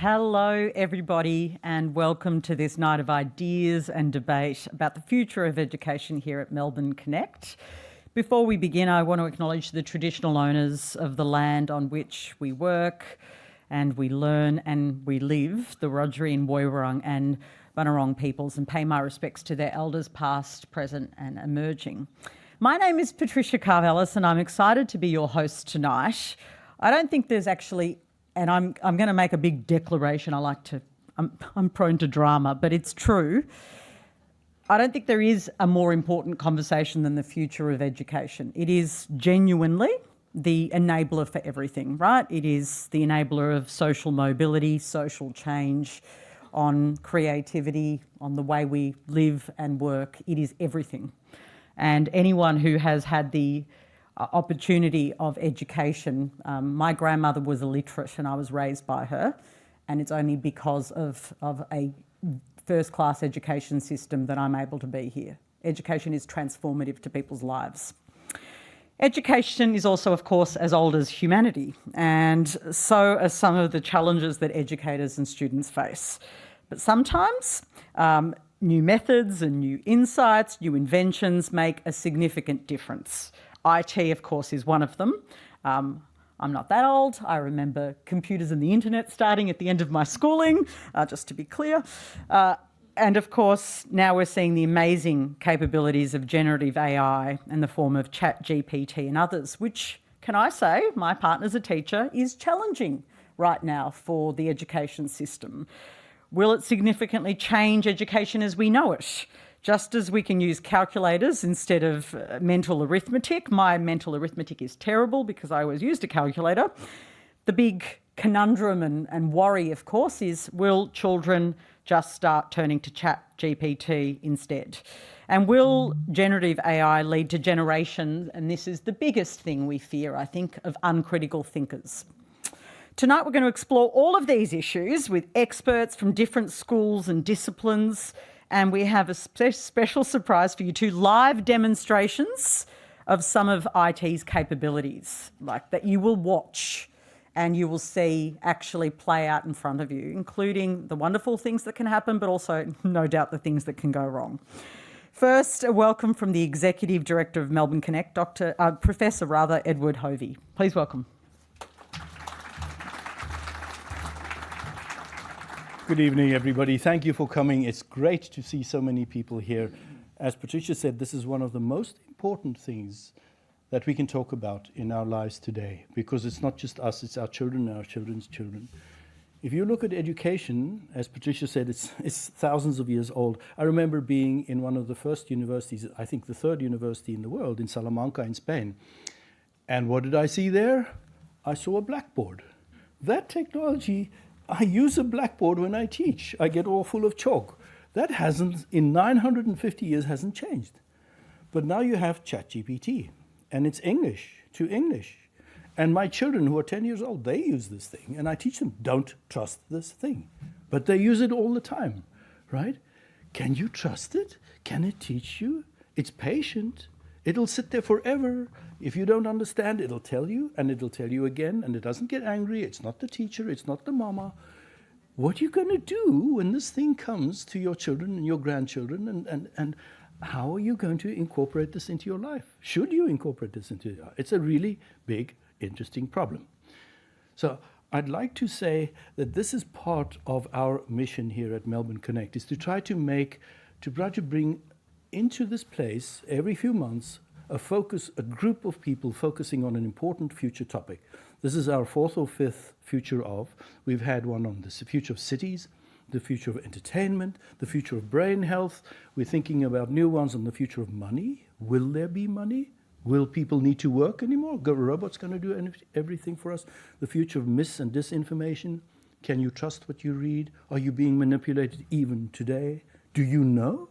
Hello, everybody, and welcome to this night of ideas and debate about the future of education here at Melbourne Connect. Before we begin, I want to acknowledge the traditional owners of the land on which we work and we learn and we live, the Wiradjuri and Woiwurrung and Bunurong peoples, and pay my respects to their elders past, present and emerging. My name is Patricia Carvelis and I'm excited to be your host tonight. I don't think there's actually, and I'm going to make a big declaration. I'm prone to drama, but it's true. I don't think there is a more important conversation than the future of education. It is genuinely the enabler for everything, right? It is the enabler of social mobility, social change, on creativity, on the way we live and work. It is everything. And anyone who has had the opportunity of education. My grandmother was illiterate and I was raised by her, and it's only because of a first-class education system that I'm able to be here. Education is transformative to people's lives. Education is also, of course, as old as humanity, and so are some of the challenges that educators and students face. But sometimes new methods and new insights, new inventions make a significant difference. IT, of course, is one of them. I'm not that old. I remember computers and the internet starting at the end of my schooling, just to be clear. And of course, now we're seeing the amazing capabilities of generative AI in the form of ChatGPT and others, which, can I say, my partner's a teacher, is challenging right now for the education system. Will it significantly change education as we know it? Just as we can use calculators instead of mental arithmetic. My mental arithmetic is terrible because I always used a calculator. The big conundrum and worry, of course, is will children just start turning to ChatGPT instead? And will generative AI lead to generations, and this is the biggest thing we fear, I think, of uncritical thinkers? Tonight we're going to explore all of these issues with experts from different schools and disciplines. And we have a special surprise for you too, live demonstrations of some of IT's capabilities, like that you will watch and you will see actually play out in front of you, including the wonderful things that can happen, but also no doubt the things that can go wrong. First, a welcome from the Executive Director of Melbourne Connect, Professor Edward Hovey. Please welcome. Good evening, everybody. Thank you for coming. It's great to see so many people here. As Patricia said, this is one of the most important things that we can talk about in our lives today, because it's not just us, it's our children and our children's children. If you look at education, as Patricia said, it's thousands of years old. I remember being in one of the first universities, I think the third university in the world, in Salamanca in Spain. And what did I see there? I saw a blackboard. That technology, I use a blackboard when I teach. I get all full of chalk. That hasn't, in 950 years, hasn't changed. But now you have ChatGPT, and it's English to English. And my children who are 10 years old, they use this thing, and I teach them, don't trust this thing. But they use it all the time, right? Can you trust it? Can it teach you? It's patient. It'll sit there forever. If you don't understand, it'll tell you, and it'll tell you again, and it doesn't get angry. It's not the teacher, it's not the mama. What are you going to do when this thing comes to your children and your grandchildren, and how are you going to incorporate this into your life? Should you incorporate this into your life? It's a really big, interesting problem. So I'd like to say that this is part of our mission here at Melbourne Connect, is to try to bring into this place every few months a group of people focusing on an important future topic. This is our fourth or fifth future of. We've had one on the future of cities, the future of entertainment, the future of brain health. We're thinking about new ones on the future of money. Will there be money? Will people need to work anymore? Are robots going to do everything for us? The future of mis and disinformation. Can you trust what you read? Are you being manipulated even today? Do you know?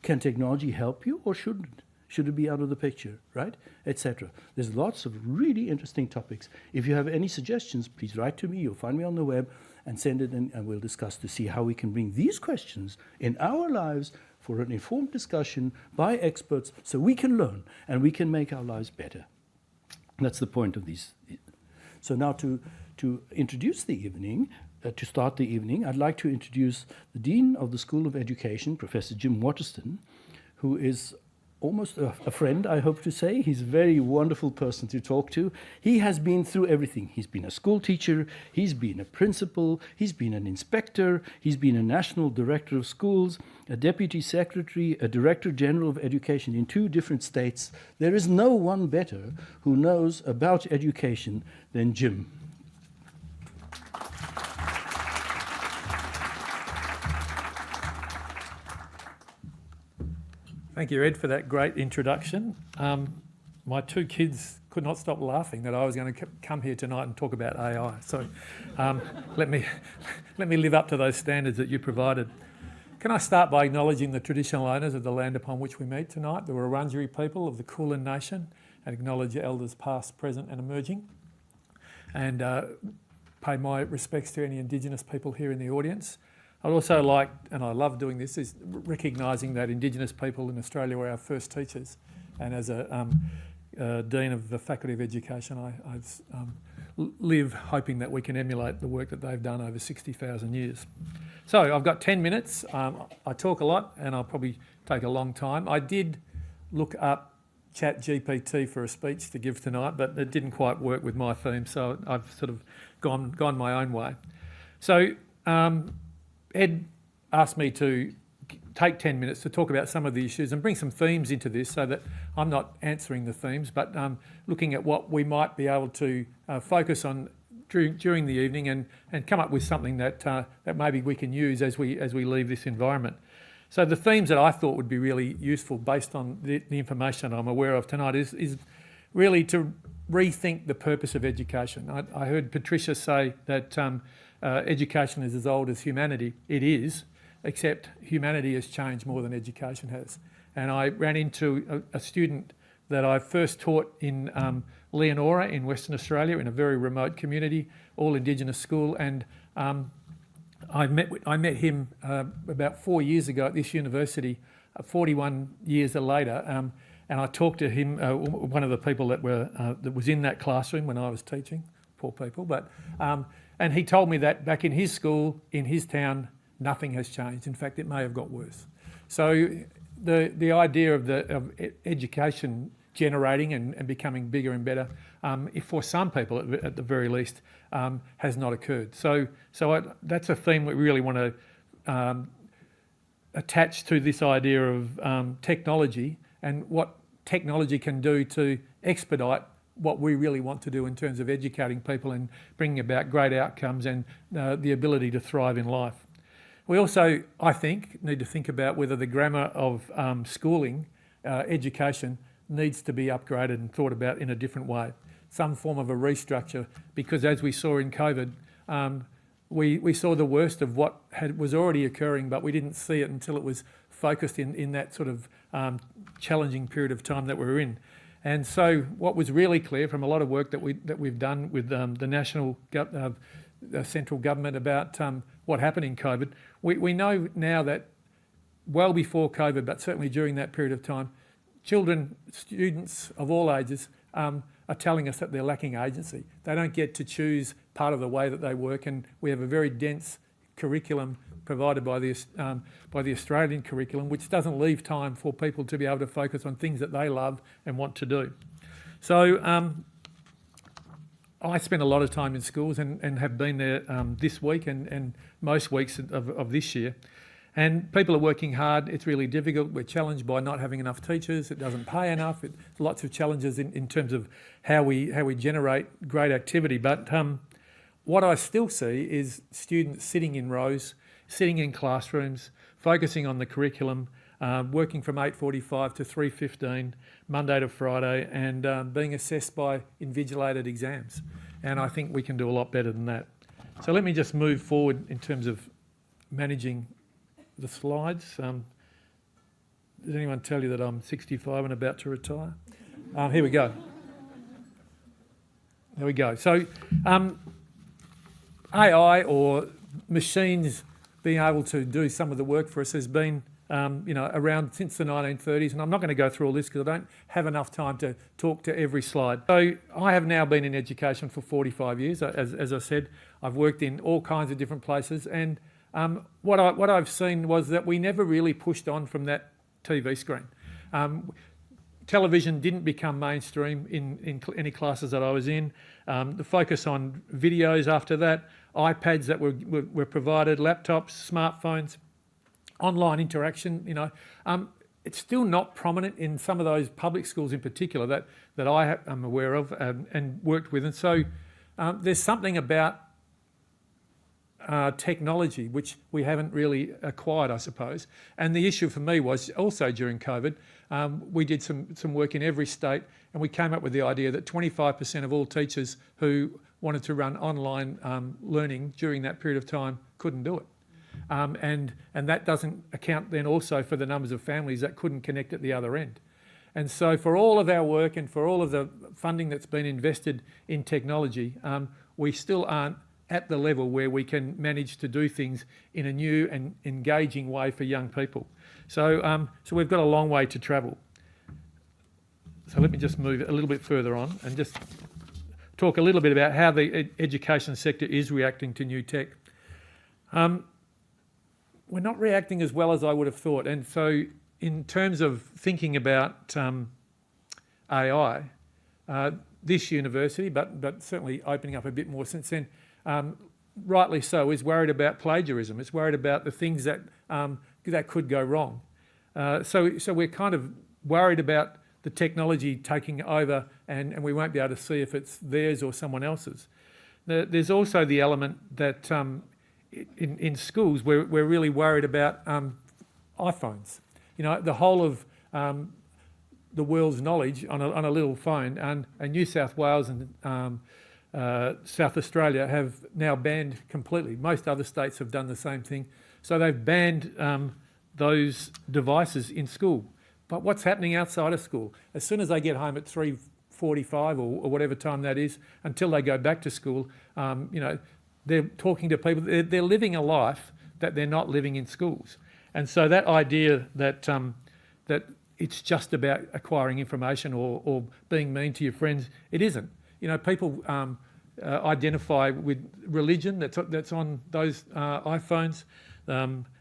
Can technology help you or shouldn't? Should it be out of the picture, right? Etc. There's lots of really interesting topics. If you have any suggestions, please write to me. You'll find me on the web and send it in, and we'll discuss to see how we can bring these questions in our lives for an informed discussion by experts so we can learn and we can make our lives better. That's the point of these. So now to introduce the evening, to start the evening, I'd like to introduce the Dean of the School of Education, Professor Jim Waterston, who is almost a friend, I hope to say. He's a very wonderful person to talk to. He has been through everything. He's been a school teacher, he's been a principal, he's been an inspector, he's been a national director of schools, a deputy secretary, a director general of education in 2 different states. There is no one better who knows about education than Jim. Thank you, Ed, for that great introduction. My 2 kids could not stop laughing that I was going to come here tonight and talk about AI. So let me live up to those standards that you provided. Can I start by acknowledging the traditional owners of the land upon which we meet tonight, the Wurundjeri people of the Kulin Nation, and acknowledge your elders past, present and emerging. And pay my respects to any Indigenous people here in the audience. I'd also like, and I love doing this, is recognising that Indigenous people in Australia were our first teachers. And as a Dean of the Faculty of Education, I live hoping that we can emulate the work that they've done over 60,000 years. So I've got 10 minutes. I talk a lot and I'll probably take a long time. I did look up ChatGPT for a speech to give tonight, but it didn't quite work with my theme, so I've sort of gone my own way. So Ed asked me to take 10 minutes to talk about some of the issues and bring some themes into this so that I'm not answering the themes, but looking at what we might be able to focus on during the evening and come up with something that maybe we can use as we leave this environment. So the themes that I thought would be really useful based on the information I'm aware of tonight is really to rethink the purpose of education. I heard Patricia say that education is as old as humanity. It is, except humanity has changed more than education has. And I ran into a student that I first taught in Leonora in Western Australia, in a very remote community, all Indigenous school, and I met him about 4 years ago at this university, 41 years later, and I talked to him, one of the people that was in that classroom when I was teaching, poor people, but and he told me that back in his school, in his town, nothing has changed. In fact, it may have got worse. So the idea of education generating and becoming bigger and better, if for some people at the very least, has not occurred. So that's a theme we really want to attach to this idea of technology and what technology can do to expedite what we really want to do in terms of educating people and bringing about great outcomes and the ability to thrive in life. We also, I think, need to think about whether the grammar of schooling, education, needs to be upgraded and thought about in a different way, some form of a restructure, because as we saw in COVID, we saw the worst of what was already occurring, but we didn't see it until it was focused in that sort of challenging period of time that we were in. And so what was really clear from a lot of work that we've done with the national central government about what happened in COVID, we know now that well before COVID, but certainly during that period of time, children, students of all ages are telling us that they're lacking agency. They don't get to choose part of the way that they work, and we have a very dense curriculum provided by the Australian curriculum, which doesn't leave time for people to be able to focus on things that they love and want to do. So I spend a lot of time in schools and have been there this week and most weeks of this year. And people are working hard. It's really difficult. We're challenged by not having enough teachers. It doesn't pay enough. Lots of challenges in terms of how we generate great activity. But what I still see is students sitting in rows, sitting in classrooms, focusing on the curriculum, working from 8:45 to 3:15, Monday to Friday, and being assessed by invigilated exams. And I think we can do a lot better than that. So let me just move forward in terms of managing the slides. Did anyone tell you that I'm 65 and about to retire? Here we go. There we go. So AI or machines being able to do some of the work for us has been around since the 1930s. And I'm not going to go through all this because I don't have enough time to talk to every slide. So I have now been in education for 45 years. As I said, I've worked in all kinds of different places. And what I've seen was that we never really pushed on from that TV screen. Television didn't become mainstream in any classes that I was in. The focus on videos after that, iPads that were provided, laptops, smartphones, online interaction, it's still not prominent in some of those public schools in particular that I am aware of and worked with. And so there's something about technology which we haven't really acquired, I suppose. And the issue for me was also during COVID, we did some work in every state, and we came up with the idea that 25% of all teachers who wanted to run online learning during that period of time couldn't do it. And that doesn't account then also for the numbers of families that couldn't connect at the other end. And so for all of our work and for all of the funding that's been invested in technology, we still aren't at the level where we can manage to do things in a new and engaging way for young people. So we've got a long way to travel. So let me just move a little bit further on and just talk a little bit about how the education sector is reacting to new tech. We're not reacting as well as I would have thought. And so in terms of thinking about AI, this university, but certainly opening up a bit more since then, rightly so, is worried about plagiarism. It's worried about the things that could go wrong. So we're kind of worried about the technology taking over and we won't be able to see if it's theirs or someone else's. There's also the element that in schools we're really worried about iPhones. The whole of the world's knowledge on a little phone, and New South Wales and South Australia have now banned completely. Most other states have done the same thing. So they've banned those devices in school. But what's happening outside of school? As soon as they get home at 3:45 or whatever time that is, until they go back to school, they're talking to people. They're living a life that they're not living in schools. And so that idea that it's just about acquiring information or being mean to your friends, it isn't. People identify with religion that's on those iPhones,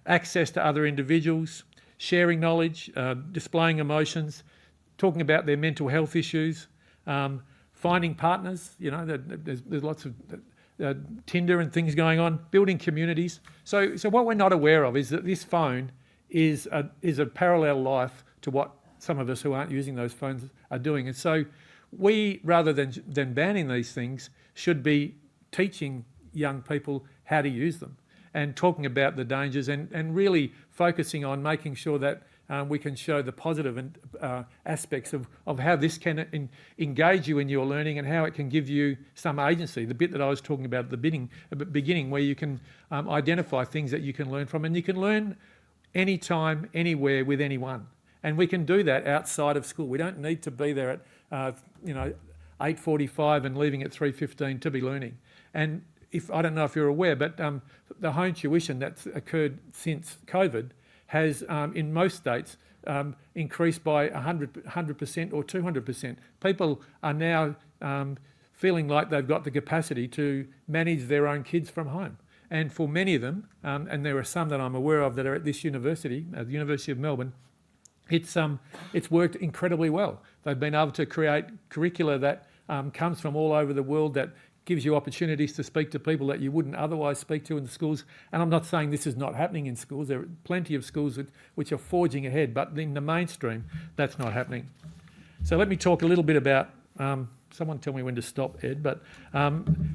access to other individuals, sharing knowledge, displaying emotions, talking about their mental health issues, finding partners. There's lots of Tinder and things going on, building communities. So what we're not aware of is that this phone is a parallel life to what some of us who aren't using those phones are doing. And so we, rather than banning these things, should be teaching young people how to use them and talking about the dangers and really focusing on making sure that we can show the positive aspects of how this can engage you in your learning and how it can give you some agency. The bit that I was talking about at the beginning where you can identify things that you can learn from, and you can learn anytime, anywhere, with anyone. And we can do that outside of school. We don't need to be there at 8:45 and leaving at 3:15 to be learning. And I don't know if you're aware, but the home tuition that's occurred since COVID has, in most states, increased by 100% or 200%. People are now feeling like they've got the capacity to manage their own kids from home. And for many of them, and there are some that I'm aware of that are at this university, at the University of Melbourne, it's worked incredibly well. They've been able to create curricula that comes from all over the world that gives you opportunities to speak to people that you wouldn't otherwise speak to in the schools. And I'm not saying this is not happening in schools. There are plenty of schools which are forging ahead, but in the mainstream, that's not happening. So let me talk a little bit about, someone tell me when to stop, Ed, but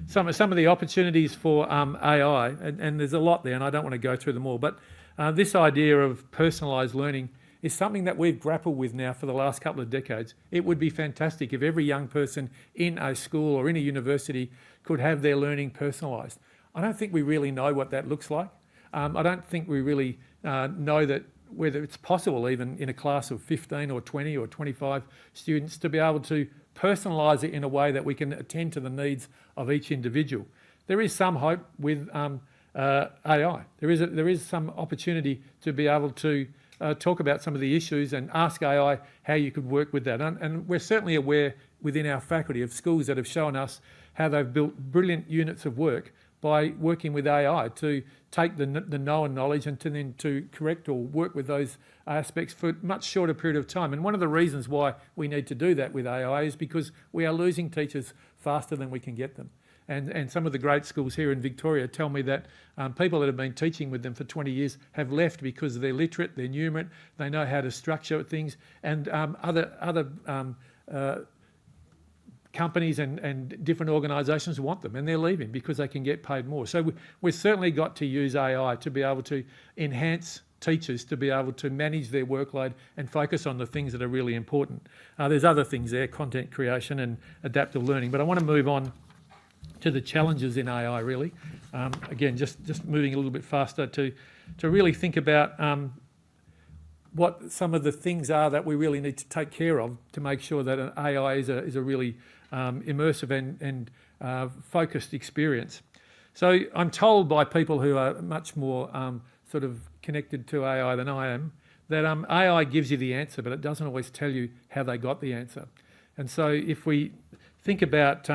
some of the opportunities for AI, and there's a lot there, and I don't want to go through them all, but this idea of personalised learning is something that we've grappled with now for the last couple of decades. It would be fantastic if every young person in a school or in a university could have their learning personalised. I don't think we really know what that looks like. I don't think we really know that whether it's possible even in a class of 15 or 20 or 25 students to be able to personalise it in a way that we can attend to the needs of each individual. There is some hope with AI. There is some opportunity to be able to talk about some of the issues and ask AI how you could work with that. And we're certainly aware within our faculty of schools that have shown us how they've built brilliant units of work by working with AI to take the known knowledge and to correct or work with those aspects for a much shorter period of time. And one of the reasons why we need to do that with AI is because we are losing teachers faster than we can get them. And some of the great schools here in Victoria tell me that people that have been teaching with them for 20 years have left because they're literate, they're numerate, they know how to structure things, and other companies and different organisations want them, and they're leaving because they can get paid more. So we've certainly got to use AI to be able to enhance teachers to be able to manage their workload and focus on the things that are really important. There's other things there, content creation and adaptive learning, but I want to move on to the challenges in AI really. Again, just moving a little bit faster to really think about what some of the things are that we really need to take care of to make sure that an AI is a really immersive and focused experience. So I'm told by people who are much more sort of connected to AI than I am that AI gives you the answer, but it doesn't always tell you how they got the answer. And so if we think about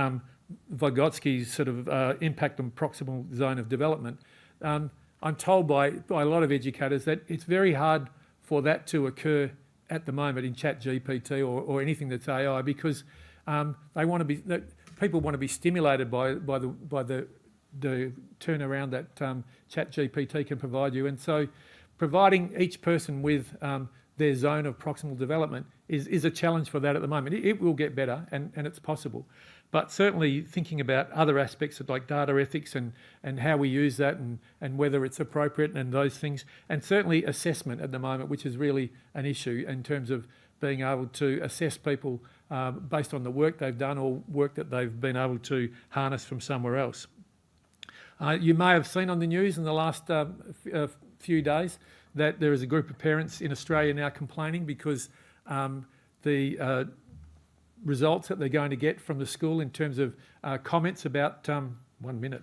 Vygotsky's sort of impact on proximal zone of development, I'm told by a lot of educators that it's very hard for that to occur at the moment in ChatGPT or anything that's AI because people want to be stimulated by the turnaround that ChatGPT can provide you, and so providing each person with their zone of proximal development is a challenge for that at the moment. It will get better, and it's possible. But certainly thinking about other aspects of like data ethics and how we use that and whether it's appropriate and those things, and certainly assessment at the moment, which is really an issue in terms of being able to assess people based on the work they've done or work that they've been able to harness from somewhere else. You may have seen on the news in the last few days that there is a group of parents in Australia now complaining because the results that they're going to get from the school in terms of comments about 1 minute.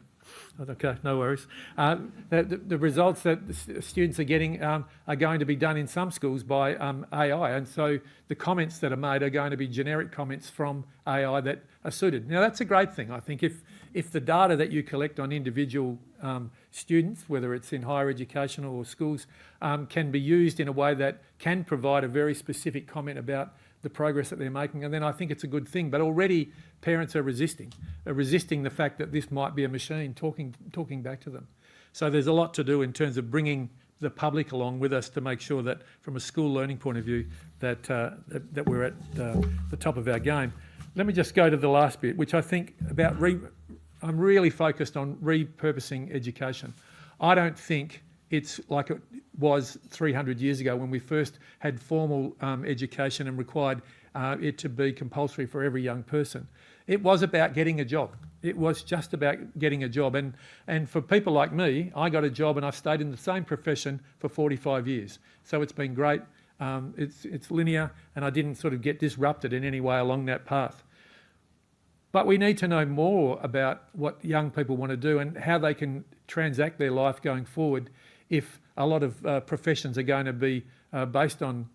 Okay, no worries. The results that the students are getting are going to be done in some schools by AI, and so the comments that are made are going to be generic comments from AI that are suited. Now that's a great thing. I think if the data that you collect on individual students, whether it's in higher education or schools, can be used in a way that can provide a very specific comment about the progress that they're making, and then I think it's a good thing. But already parents are resisting the fact that this might be a machine talking back to them. So there's a lot to do in terms of bringing the public along with us to make sure that from a school learning point of view that we're at the top of our game. Let me just go to the last bit, which I think about I'm really focused on repurposing education. I don't think it's like it was 300 years ago when we first had formal education and required it to be compulsory for every young person. It was about getting a job. It was just about getting a job. And for people like me, I got a job and I've stayed in the same profession for 45 years. So it's been great. It's linear, and I didn't sort of get disrupted in any way along that path. But we need to know more about what young people want to do and how they can transact their life going forward if a lot of professions are going to be based on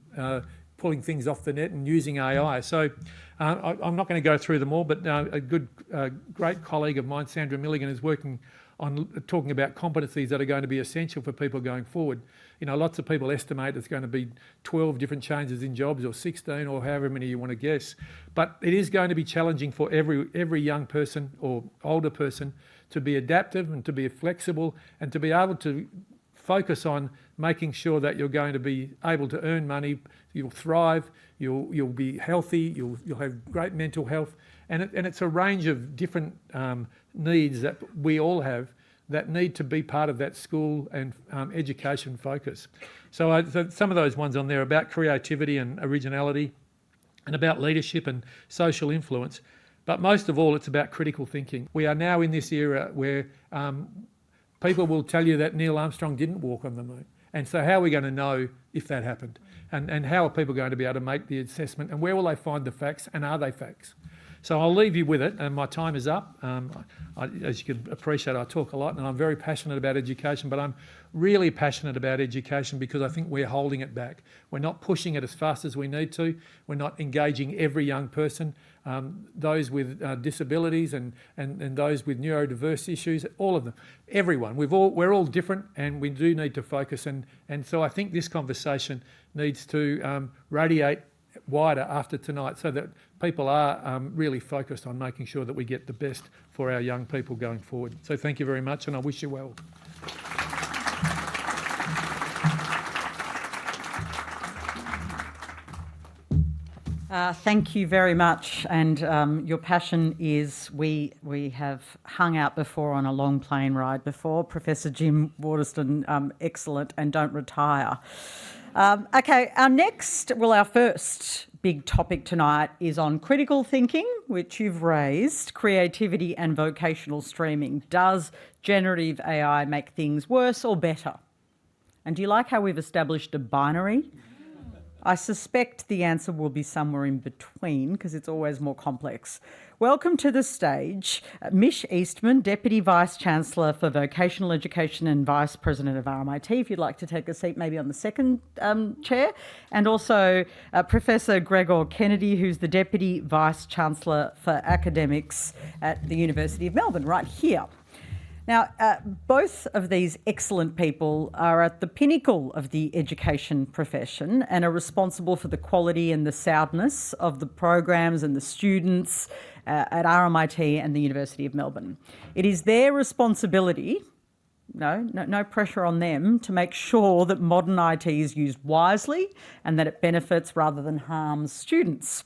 pulling things off the net and using AI. So I'm not going to go through them all, but a great colleague of mine, Sandra Milligan, is working on talking about competencies that are going to be essential for people going forward. You know, lots of people estimate there's going to be 12 different changes in jobs, or 16, or however many you want to guess. But it is going to be challenging for every young person or older person to be adaptive and to be flexible and to be able to focus on making sure that you're going to be able to earn money, you'll thrive, you'll be healthy, you'll have great mental health, and it's a range of different needs that we all have that need to be part of that school and education focus. So some of those ones on there about creativity and originality and about leadership and social influence, but most of all it's about critical thinking. We are now in this era where people will tell you that Neil Armstrong didn't walk on the moon. And so how are we going to know if that happened? And how are people going to be able to make the assessment? And where will they find the facts? And are they facts? So I'll leave you with it, and my time is up. As you can appreciate, I talk a lot, and I'm very passionate about education, but I'm really passionate about education because I think we're holding it back. We're not pushing it as fast as we need to. We're not engaging every young person, those with disabilities and those with neurodiverse issues, all of them, everyone. We're all different, and we do need to focus. And so I think this conversation needs to radiate wider after tonight so that people are really focused on making sure that we get the best for our young people going forward. So thank you very much, and I wish you well. Thank you very much, and your passion is we have hung out before on a long plane ride before. Professor Jim Waterston, excellent, and don't retire. Okay, our first big topic tonight is on critical thinking, which you've raised, creativity and vocational streaming. Does generative AI make things worse or better? And do you like how we've established a binary? I suspect the answer will be somewhere in between because it's always more complex. Welcome to the stage, Mish Eastman, Deputy Vice-Chancellor for Vocational Education and Vice President of RMIT, if you'd like to take a seat maybe on the second chair, and also Professor Gregor Kennedy, who's the Deputy Vice-Chancellor for Academics at the University of Melbourne, right here. Now, both of these excellent people are at the pinnacle of the education profession and are responsible for the quality and the soundness of the programs and the students at RMIT and the University of Melbourne. It is their responsibility, no pressure on them, to make sure that modern IT is used wisely and that it benefits rather than harms students.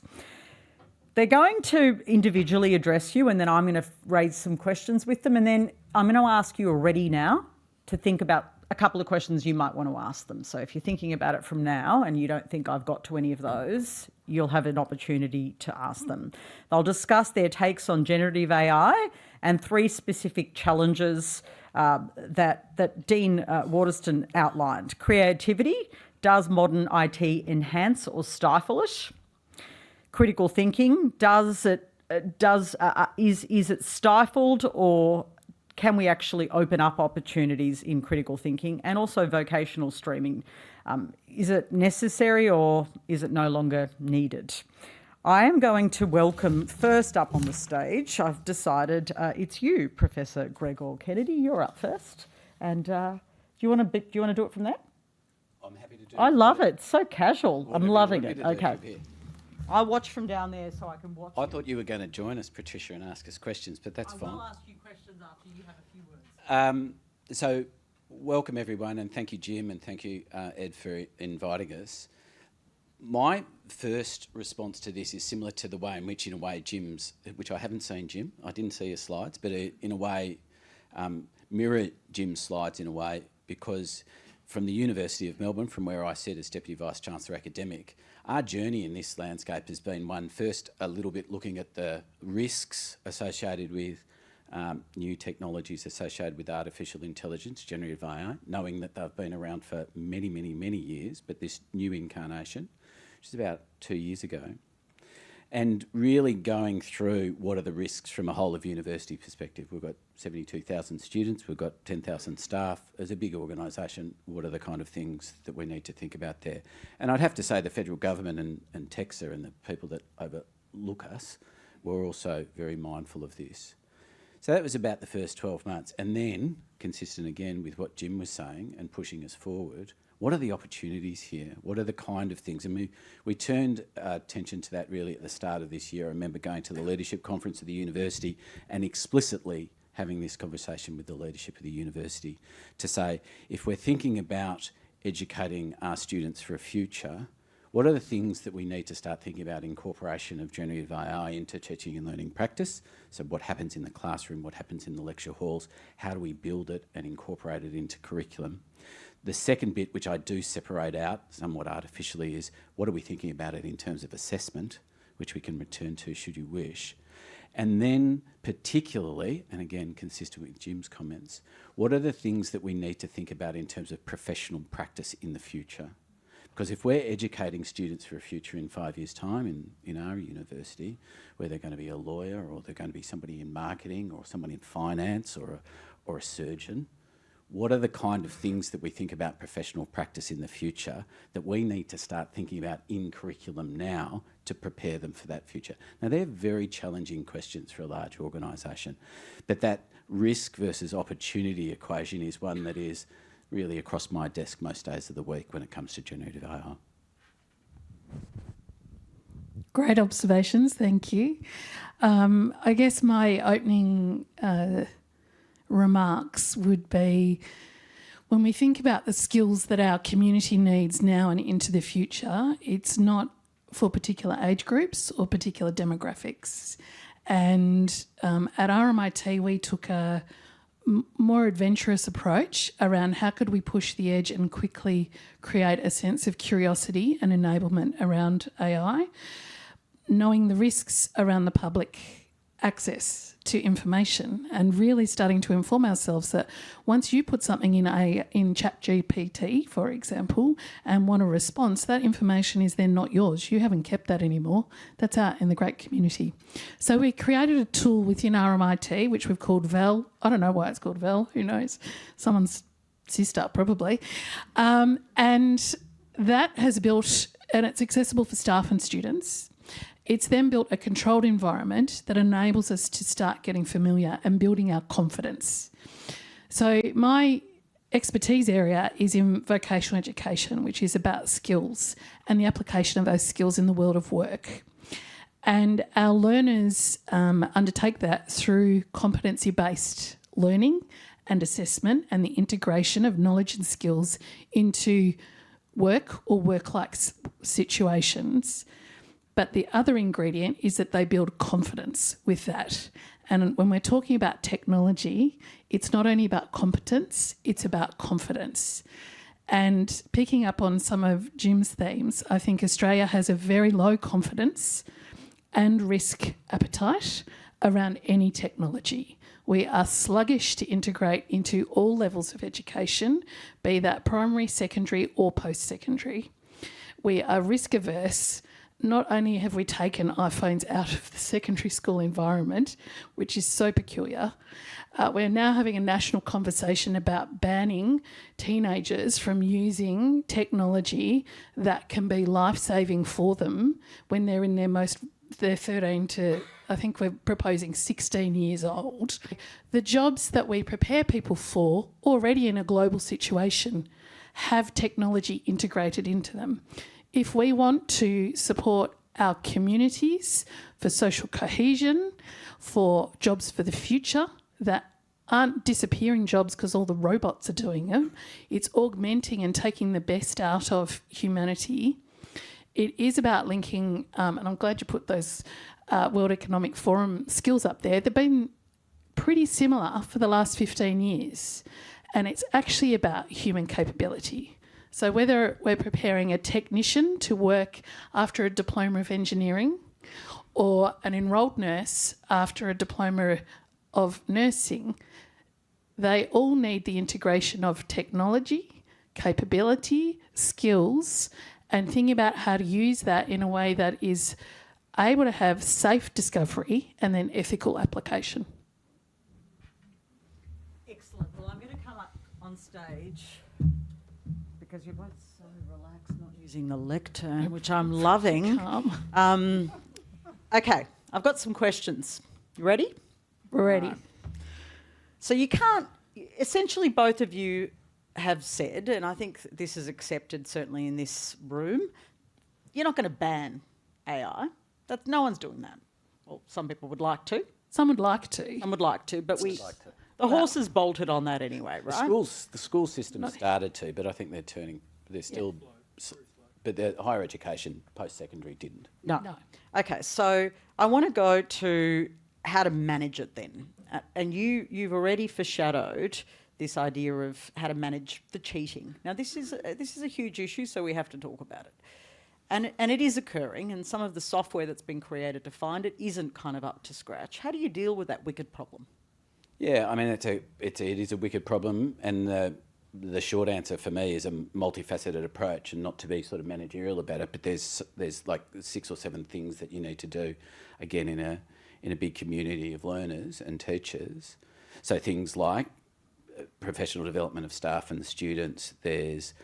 They're going to individually address you, and then I'm going to raise some questions with them, and then I'm going to ask you already now to think about a couple of questions you might want to ask them. So if you're thinking about it from now and you don't think I've got to any of those, you'll have an opportunity to ask them. They'll discuss their takes on generative AI and 3 specific challenges that Dean Waterston outlined. Creativity: does modern IT enhance or stifle it? Critical thinking: is it stifled, or can we actually open up opportunities in critical thinking? And also vocational streaming: is it necessary or is it no longer needed? I am going to welcome first up on the stage. I've decided it's you, Professor Gregor Kennedy. You're up first, and do you want to do it from there? I'm happy to do it. I love it. So casual. I'm loving it. Okay. Here. I watch from down there so I can watch. I thought you were going to join us, Patricia, and ask us questions, but that's fine. I will ask you questions after you have a few words. So, welcome everyone, and thank you, Jim, and thank you, Ed, for inviting us. My first response to this is similar to the way in which, which I haven't seen, Jim. I didn't see your slides, but in a way, mirror Jim's slides in a way, because from the University of Melbourne, from where I sit as Deputy Vice-Chancellor Academic, our journey in this landscape has been one, first a little bit looking at the risks associated with new technologies associated with artificial intelligence, generative AI, knowing that they've been around for many, many, many years, but this new incarnation, which is about 2 years ago, and really going through what are the risks from a whole of university perspective. We've got 72,000 students, we've got 10,000 staff. As a big organisation, what are the kind of things that we need to think about there? And I'd have to say the federal government and TEXA and the people that overlook us were also very mindful of this. So that was about the first 12 months. And then, consistent again with what Jim was saying and pushing us forward, what are the opportunities here? What are the kind of things? And we turned attention to that really at the start of this year. I remember going to the leadership conference of the university and explicitly having this conversation with the leadership of the university to say, if we're thinking about educating our students for a future, what are the things that we need to start thinking about incorporation of generative AI into teaching and learning practice? So what happens in the classroom, what happens in the lecture halls, how do we build it and incorporate it into curriculum? The second bit, which I do separate out somewhat artificially, is what are we thinking about it in terms of assessment, which we can return to should you wish. And then particularly, and again consistent with Jim's comments, what are the things that we need to think about in terms of professional practice in the future? Because if we're educating students for a future in 5 years' time in our university, where they're going to be a lawyer or they're going to be somebody in marketing or someone in finance or a surgeon, what are the kind of things that we think about professional practice in the future that we need to start thinking about in curriculum now to prepare them for that future? Now, they're very challenging questions for a large organisation, but that risk versus opportunity equation is one that is really across my desk most days of the week when it comes to generative AI. Great observations, thank you. I guess my opening remarks would be, when we think about the skills that our community needs now and into the future, it's not for particular age groups or particular demographics. And at RMIT, we took a more adventurous approach around how could we push the edge and quickly create a sense of curiosity and enablement around AI, knowing the risks around the public access to information and really starting to inform ourselves that once you put something in ChatGPT, for example, and want a response, that information is then not yours. You haven't kept that anymore. That's out in the great community. So we created a tool within RMIT, which we've called VEL. I don't know why it's called VEL. Who knows? Someone's sister, probably. And that has built, and it's accessible for staff and students. It's then built a controlled environment that enables us to start getting familiar and building our confidence. So my expertise area is in vocational education, which is about skills and the application of those skills in the world of work. And our learners undertake that through competency-based learning and assessment and the integration of knowledge and skills into work or work-like situations. But the other ingredient is that they build confidence with that. And when we're talking about technology, it's not only about competence, it's about confidence. And picking up on some of Jim's themes, I think Australia has a very low confidence and risk appetite around any technology. We are sluggish to integrate into all levels of education, be that primary, secondary or post-secondary. We are risk averse. Not only have we taken iPhones out of the secondary school environment, which is so peculiar, we're now having a national conversation about banning teenagers from using technology that can be life-saving for them when they're in they're 13 to, I think we're proposing 16 years old. The jobs that we prepare people for already in a global situation have technology integrated into them. If we want to support our communities for social cohesion, for jobs for the future that aren't disappearing jobs because all the robots are doing them, it's augmenting and taking the best out of humanity. It is about linking, and I'm glad you put those World Economic Forum skills up there. They've been pretty similar for the last 15 years, and it's actually about human capability. So whether we're preparing a technician to work after a diploma of engineering or an enrolled nurse after a diploma of nursing, they all need the integration of technology, capability, skills, and thinking about how to use that in a way that is able to have safe discovery and then ethical application. Excellent. Well, I'm going to come up on stage because you're both so relaxed, not using the lectern, which I'm loving. Okay, I've got some questions. You ready? We're ready. Right. So you can't, essentially both of you have said, and I think this is accepted certainly in this room, you're not going to ban AI. No one's doing that. Well, some people would like to. Some would like to. Some would like to, but the horse is bolted on that anyway, right? The school system started to, but I think they're still, but the higher education, post-secondary didn't. No. Okay, so I want to go to how to manage it then. And you've already foreshadowed this idea of how to manage the cheating. Now, this is a huge issue, so we have to talk about it. And it is occurring, and some of the software that's been created to find it isn't kind of up to scratch. How do you deal with that wicked problem? Yeah, I mean, it is a wicked problem, and the short answer for me is a multifaceted approach, and not to be sort of managerial about it, but there's like 6 or 7 things that you need to do, again, in a big community of learners and teachers. So things like professional development of staff and students. There's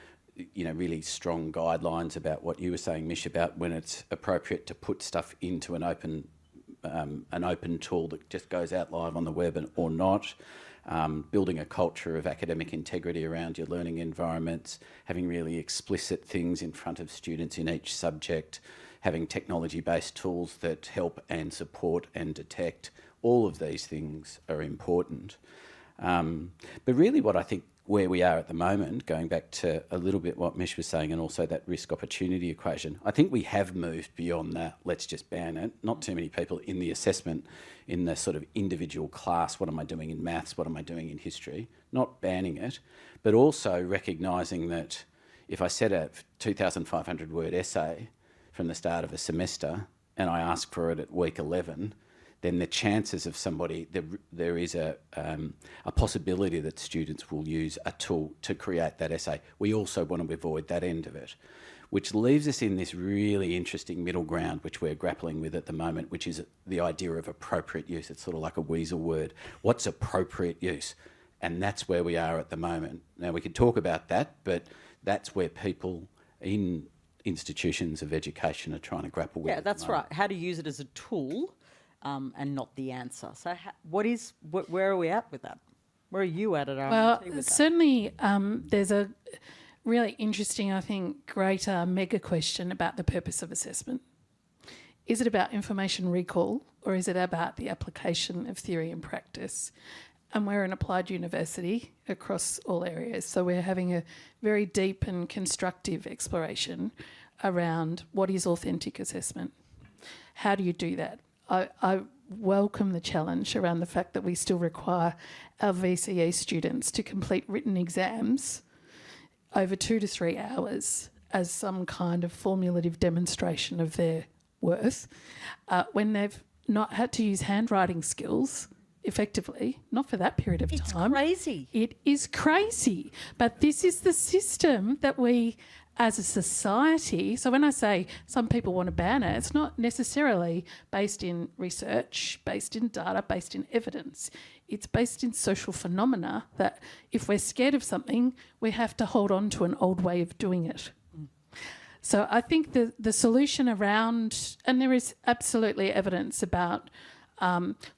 really strong guidelines about what you were saying, Mish, about when it's appropriate to put stuff into an open tool that just goes out live on the web or not. Building a culture of academic integrity around your learning environments, having really explicit things in front of students in each subject, having technology-based tools that help and support and detect. All of these things are important. But really what I think where we are at the moment, going back to a little bit what Mish was saying and also that risk-opportunity equation, I think we have moved beyond that, let's just ban it. Not too many people in the assessment, in the sort of individual class, what am I doing in maths, what am I doing in history, not banning it, but also recognising that if I set a 2,500 word essay from the start of a semester and I ask for it at week 11, then the chances of somebody, there is a possibility that students will use a tool to create that essay. We also want to avoid that end of it, which leaves us in this really interesting middle ground, which we're grappling with at the moment, which is the idea of appropriate use. It's sort of like a weasel word. What's appropriate use? And that's where we are at the moment. Now, we could talk about that, but that's where people in institutions of education are trying to grapple with. Yeah, that's right. How to use it as a tool. And not the answer. So where are we at with that? Where are you at RMIT Well, with that? certainly there's a really interesting, I think, greater mega question about the purpose of assessment. Is it about information recall, or is it about the application of theory and practice? And we're an applied university across all areas, so we're having a very deep and constructive exploration around what is authentic assessment. How do you do that? I welcome the challenge around the fact that we still require our VCE students to complete written exams over 2 to 3 hours as some kind of formulative demonstration of their worth, when they've not had to use handwriting skills effectively, not for that period of time. It's crazy. It is crazy. But this is the system that we, as a society, so when I say some people want to ban it, it's not necessarily based in research, based in data, based in evidence. It's based in social phenomena that if we're scared of something, we have to hold on to an old way of doing it. So I think the solution around, and there is absolutely evidence about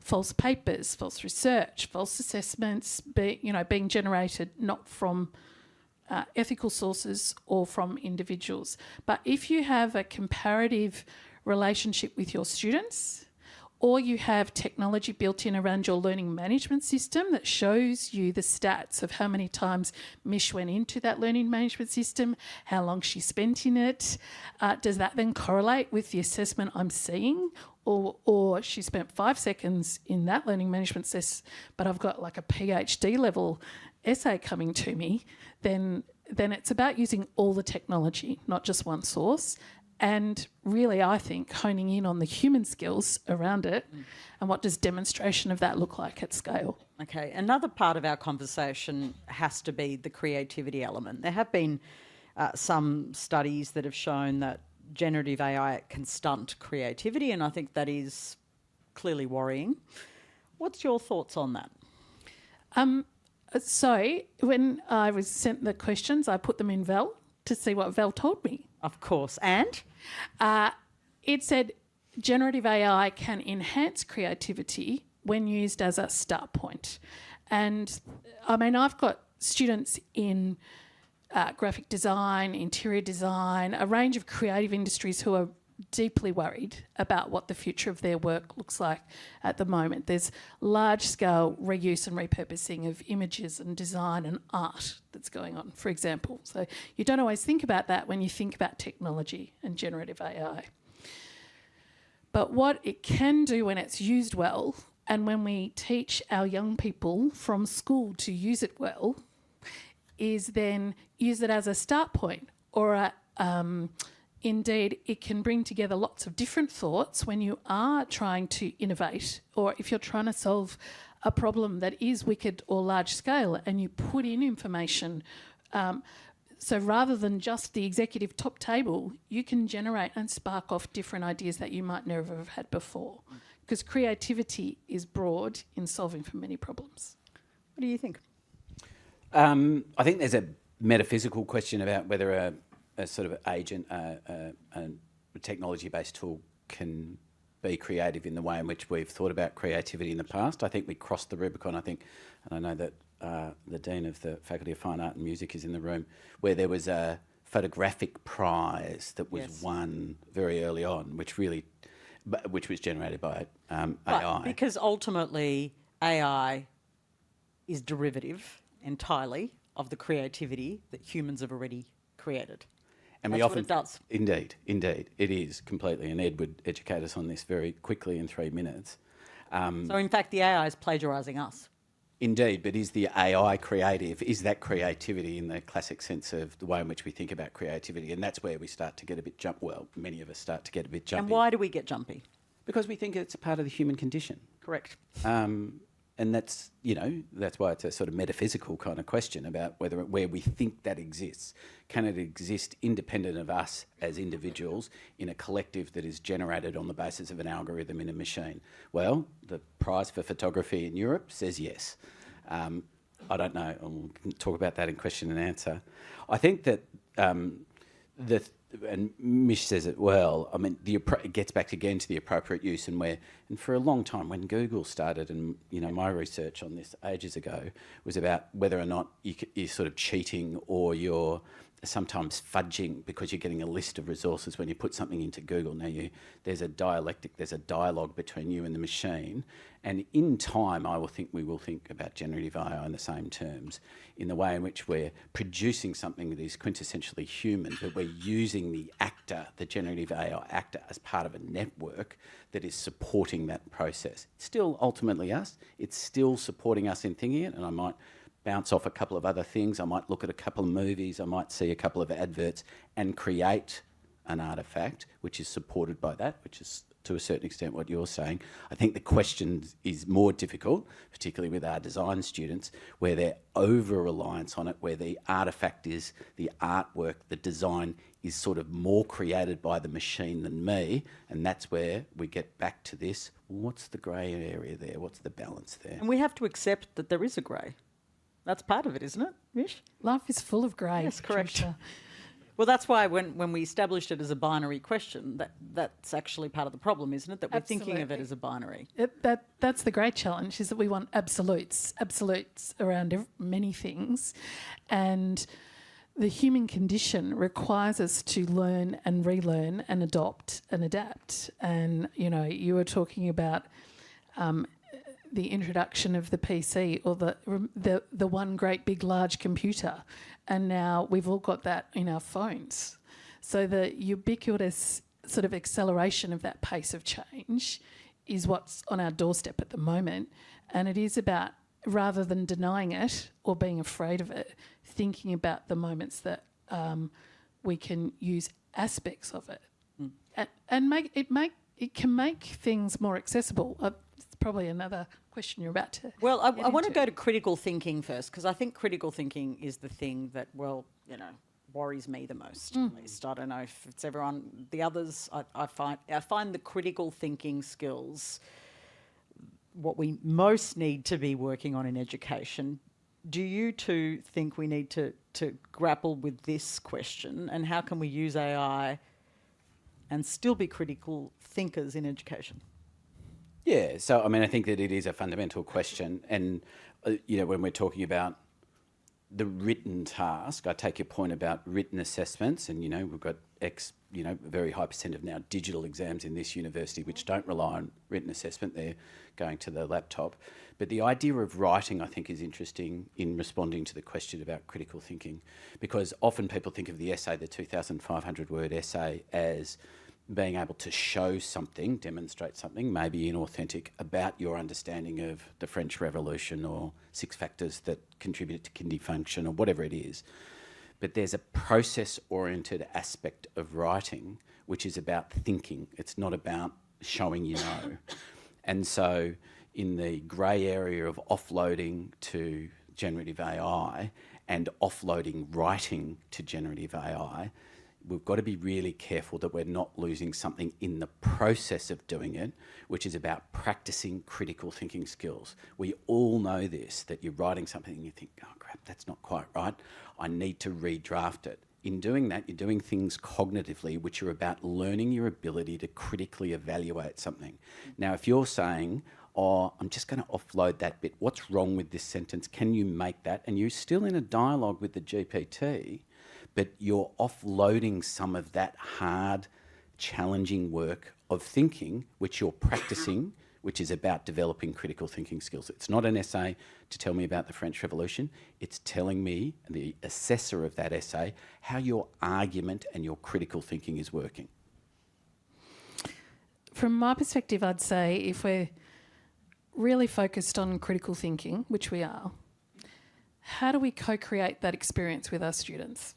false papers, false research, false assessments being generated not from ethical sources or from individuals. But if you have a comparative relationship with your students, or you have technology built in around your learning management system that shows you the stats of how many times Mish went into that learning management system, how long she spent in it, does that then correlate with the assessment I'm seeing? Or she spent 5 seconds in that learning management system, but I've got like a PhD level essay coming to me, then it's about using all the technology, not just one source. And really, I think, honing in on the human skills around it and what does demonstration of that look like at scale. Okay, another part of our conversation has to be the creativity element. There have been some studies that have shown that generative AI can stunt creativity, and I think that is clearly worrying. What's your thoughts on that? So when I was sent the questions, I put them in Vel to see what Vel told me. Of course, and? It said generative AI can enhance creativity when used as a start point. And I mean, I've got students in graphic design, interior design, a range of creative industries who are deeply worried about what the future of their work looks like at the moment. There's large-scale reuse and repurposing of images and design and art that's going on, for example. So you don't always think about that when you think about technology and generative AI. But what it can do when it's used well, and when we teach our young people from school to use it well, is then use it as a start point or indeed, it can bring together lots of different thoughts when you are trying to innovate, or if you're trying to solve a problem that is wicked or large scale and you put in information. So rather than just the executive top table, you can generate and spark off different ideas that you might never have had before. Because creativity is broad in solving for many problems. What do you think? I think there's a metaphysical question about whether a sort of agent, a technology-based tool can be creative in the way in which we've thought about creativity in the past. I think we crossed the Rubicon, and I know that the Dean of the Faculty of Fine Art and Music is in the room, where there was a photographic prize that was won very early on, which was generated by AI. Because ultimately AI is derivative entirely of the creativity that humans have already created. And That's what it does. Indeed, it is completely. And Ed would educate us on this very quickly in 3 minutes. So in fact, the AI is plagiarising us. Indeed, but is the AI creative? Is that creativity in the classic sense of the way in which we think about creativity? And that's where we start to get a bit many of us start to get a bit jumpy. And why do we get jumpy? Because we think it's a part of the human condition. Correct. And that's why it's a sort of metaphysical kind of question about where we think that exists. Can it exist independent of us as individuals in a collective that is generated on the basis of an algorithm in a machine? Well, the prize for photography in Europe says yes. I don't know. We can talk about that in question and answer. I think that and Mish says it well. I mean, it gets back again to the appropriate use, and for a long time when Google started, and my research on this ages ago was about whether or not you're sort of cheating or you're sometimes fudging because you're getting a list of resources when you put something into Google. Now there's a dialogue between you and the machine, and in time we will think about generative AI in the same terms, in the way in which we're producing something that is quintessentially human, but we're using the generative AI actor as part of a network that is supporting that process. It's still ultimately us. It's still supporting us in thinking it, and I might bounce off a couple of other things. I might look at a couple of movies. I might see a couple of adverts and create an artefact which is supported by that, which is to a certain extent what you're saying. I think the question is more difficult, particularly with our design students, where their over-reliance on it, where the artefact is the artwork, the design is sort of more created by the machine than me, and that's where we get back to this. What's the grey area there? What's the balance there? And we have to accept that there is a grey. That's part of it, isn't it, Mish? Life is full of grey. Yes, correct. Patricia. Well, that's why when we established it as a binary question, that's actually part of the problem, isn't it? That we're thinking of it as a binary. That's the great challenge, is that we want absolutes around many things. And the human condition requires us to learn and relearn and adopt and adapt. And, you were talking about the introduction of the PC or the one great big large computer, and now we've all got that in our phones. So the ubiquitous sort of acceleration of that pace of change is what's on our doorstep at the moment, and it is about, rather than denying it or being afraid of it, thinking about the moments that we can use aspects of it, and it can make things more accessible. It's probably another question you're about to. Well, I want to go to critical thinking first, because I think critical thinking is the thing that, worries me the most. At least I don't know if it's everyone. The others, I find the critical thinking skills what we most need to be working on in education. Do you two think we need to grapple with this question, and how can we use AI and still be critical thinkers in education? Yeah, so I think that it is a fundamental question, and when we're talking about the written task, I take your point about written assessments, and we've got a very high percent of now digital exams in this university which don't rely on written assessment. They're going to the laptop. But the idea of writing, I think, is interesting in responding to the question about critical thinking, because often people think of the essay, the 2,500 word essay, as being able to show something, demonstrate something, maybe inauthentic, about your understanding of the French Revolution or 6 factors that contributed to kidney function or whatever it is. But there's a process-oriented aspect of writing which is about thinking. It's not about showing . And so, in the grey area of offloading to generative AI and offloading writing to generative AI, we've got to be really careful that we're not losing something in the process of doing it, which is about practicing critical thinking skills. We all know this, that you're writing something and you think, oh crap, that's not quite right. I need to redraft it. In doing that, you're doing things cognitively, which are about learning your ability to critically evaluate something. Now, if you're saying, oh, I'm just going to offload that bit, what's wrong with this sentence? Can you make that? And you're still in a dialogue with the GPT, but you're offloading some of that hard, challenging work of thinking, which you're practicing, which is about developing critical thinking skills. It's not an essay to tell me about the French Revolution. It's telling me, the assessor of that essay, how your argument and your critical thinking is working. From my perspective, I'd say if we're really focused on critical thinking, which we are, how do we co-create that experience with our students?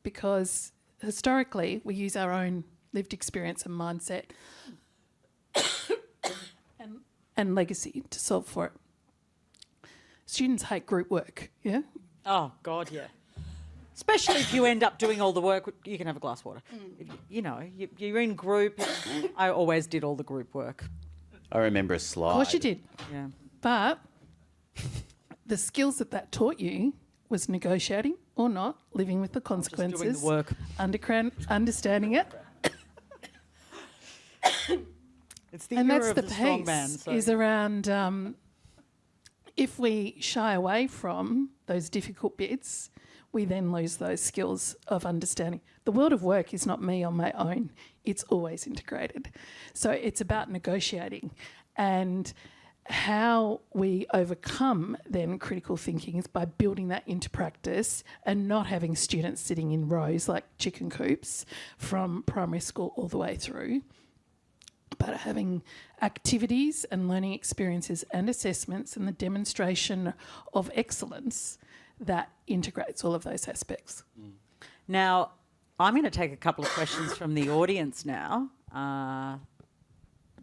Because historically, we use our own lived experience and mindset and legacy to solve for it. Students hate group work, yeah? Oh, God, yeah. Especially if you end up doing all the work. You can have a glass of water. You know, you're in group. I always did all the group work. I remember a slide. Of course you did. Yeah. But the skills that taught you was negotiating or not, living with the consequences, doing the work. Understanding it. It's the And era that's of the the strong piece, man. So. is around if we shy away from those difficult bits, we then lose those skills of understanding. The world of work is not me on my own. It's always integrated. So it's about negotiating. And how we overcome then critical thinking is by building that into practice and not having students sitting in rows like chicken coops from primary school all the way through, but having activities and learning experiences and assessments and the demonstration of excellence that integrates all of those aspects. Now, I'm going to take a couple of questions from the audience now.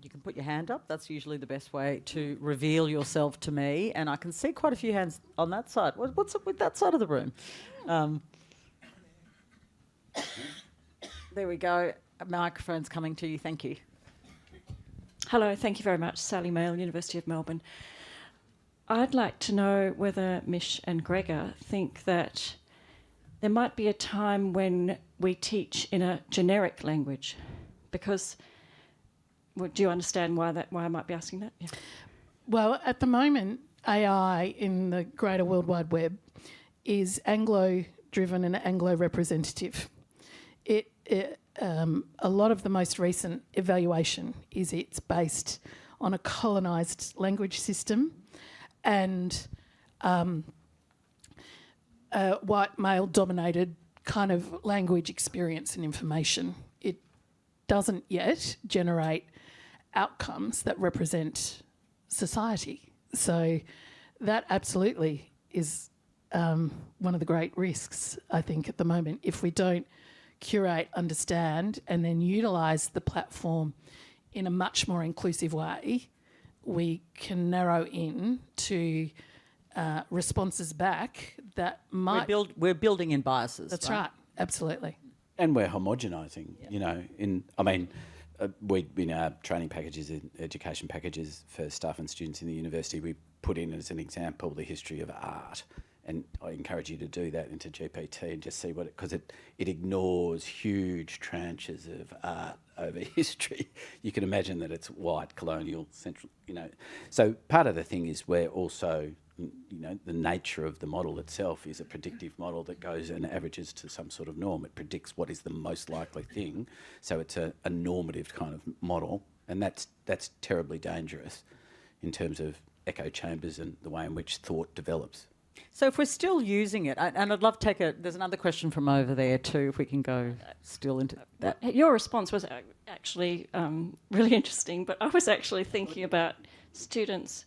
You can put your hand up. That's usually the best way to reveal yourself to me. And I can see quite a few hands on that side. What's up with that side of the room? There we go. A microphone's coming to you. Thank you. Hello, thank you very much. Sally Mail, University of Melbourne. I'd like to know whether Mish and Gregor think that there might be a time when we teach in a generic language, because do you understand why I might be asking that? Yeah. Well, at the moment, AI in the greater World Wide Web is Anglo-driven and Anglo-representative. A lot of the most recent evaluation is it's based on a colonised language system and a white male-dominated kind of language experience and information. It doesn't yet generate outcomes that represent society. So that absolutely is one of the great risks, I think, at the moment. If we don't curate, understand, and then utilise the platform in a much more inclusive way, we can narrow in to responses back that might... We're building in biases. That's right, absolutely. And we're homogenising, you know, we in our training packages and education packages for staff and students in the university, we put in as an example the history of art. And I encourage you to do that into GPT and just see what because it ignores huge tranches of art over history. You can imagine that it's white, colonial, central, you know. So part of the thing is we're also, you know, the nature of the model itself is a predictive model that goes and averages to some sort of norm. It predicts what is the most likely thing. So it's a normative kind of model, and that's terribly dangerous in terms of echo chambers and the way in which thought develops. So if we're still using it, and I'd love to there's another question from over there too, if we can go still into that. Your response was actually really interesting, but I was actually thinking about students,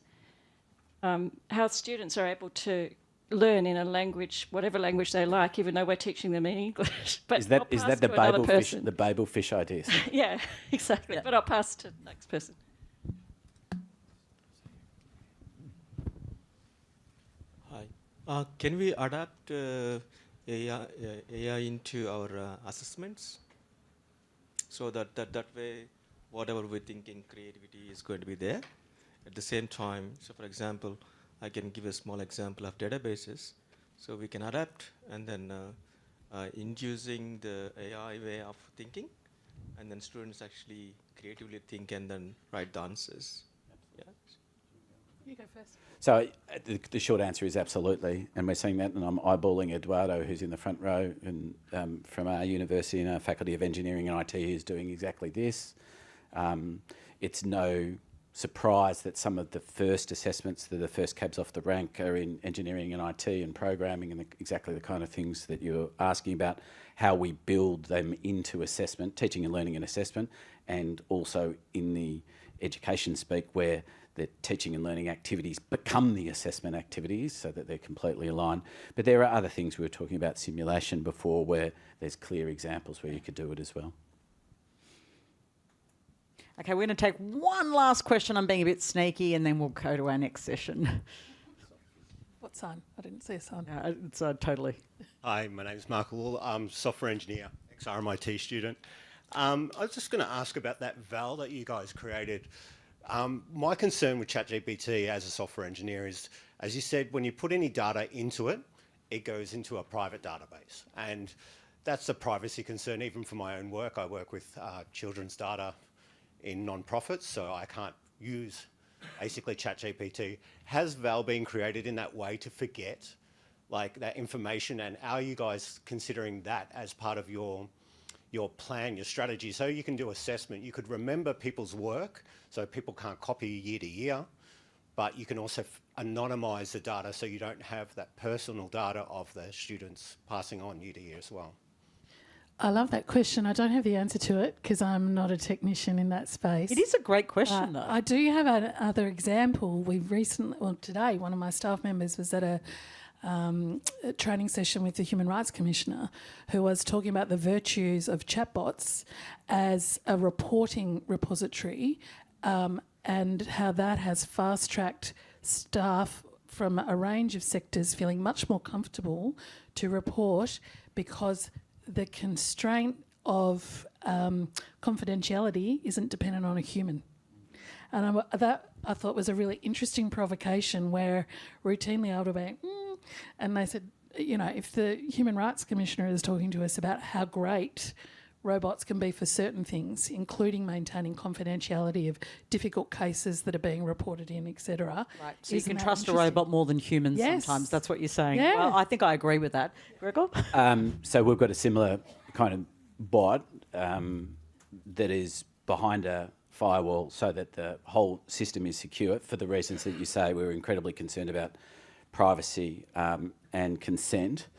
how students are able to learn in a language, whatever language they like, even though we're teaching them in English. But is that the Babel fish idea? Yeah, exactly. Yeah. But I'll pass to the next person. Can we adapt AI into our assessments so that way, whatever we think in creativity is going to be there? At the same time, so for example, I can give a small example of databases. So we can adapt and then inducing the AI way of thinking, and then students actually creatively think and then write the answers. Yeah. You go first. So the short answer is absolutely, and we're seeing that, and I'm eyeballing Eduardo, who's in the front row, and from our university and our Faculty of Engineering and IT, who's doing exactly this. It's no surprise that some of the first assessments, the first cabs off the rank, are in engineering and IT and programming, and exactly the kind of things that you're asking about, how we build them into assessment, teaching and learning and assessment, and also in the education speak where the teaching and learning activities become the assessment activities so that they're completely aligned. But there are other things. We were talking about simulation before where there's clear examples where you could do it as well. Okay, we're going to take one last question. I'm being a bit sneaky, and then we'll go to our next session. What sign? I didn't see a sign. It's totally. Hi, my name is Michael Wool. I'm software engineer, ex-RMIT student. I was just going to ask about that Val that you guys created. My concern with ChatGPT as a software engineer is, as you said, when you put any data into it, it goes into a private database. And that's a privacy concern even for my own work. I work with children's data in non-profits, so I can't use basically ChatGPT. Has Val been created in that way to forget like that information, and are you guys considering that as part of your plan, your strategy, so you can do assessment? You could remember people's work, so people can't copy year to year, but you can also anonymise the data so you don't have that personal data of the students passing on year to year as well. I love that question. I don't have the answer to it because I'm not a technician in that space. It is a great question, though. I do have another example. Today, one of my staff members was at a training session with the Human Rights Commissioner, who was talking about the virtues of chatbots as a reporting repository, and how that has fast-tracked staff from a range of sectors feeling much more comfortable to report because the constraint of confidentiality isn't dependent on a human. And that I thought was a really interesting provocation where routinely I would have been, and they said, you know, if the Human Rights Commissioner is talking to us about how great robots can be for certain things, including maintaining confidentiality of difficult cases that are being reported in, etc. Right. So you can trust a robot more than humans sometimes. That's what you're saying. Yeah. Well, I think I agree with that. Gregor? So we've got a similar kind of bot that is behind a firewall so that the whole system is secure for the reasons that you say. We're incredibly concerned about privacy and consent.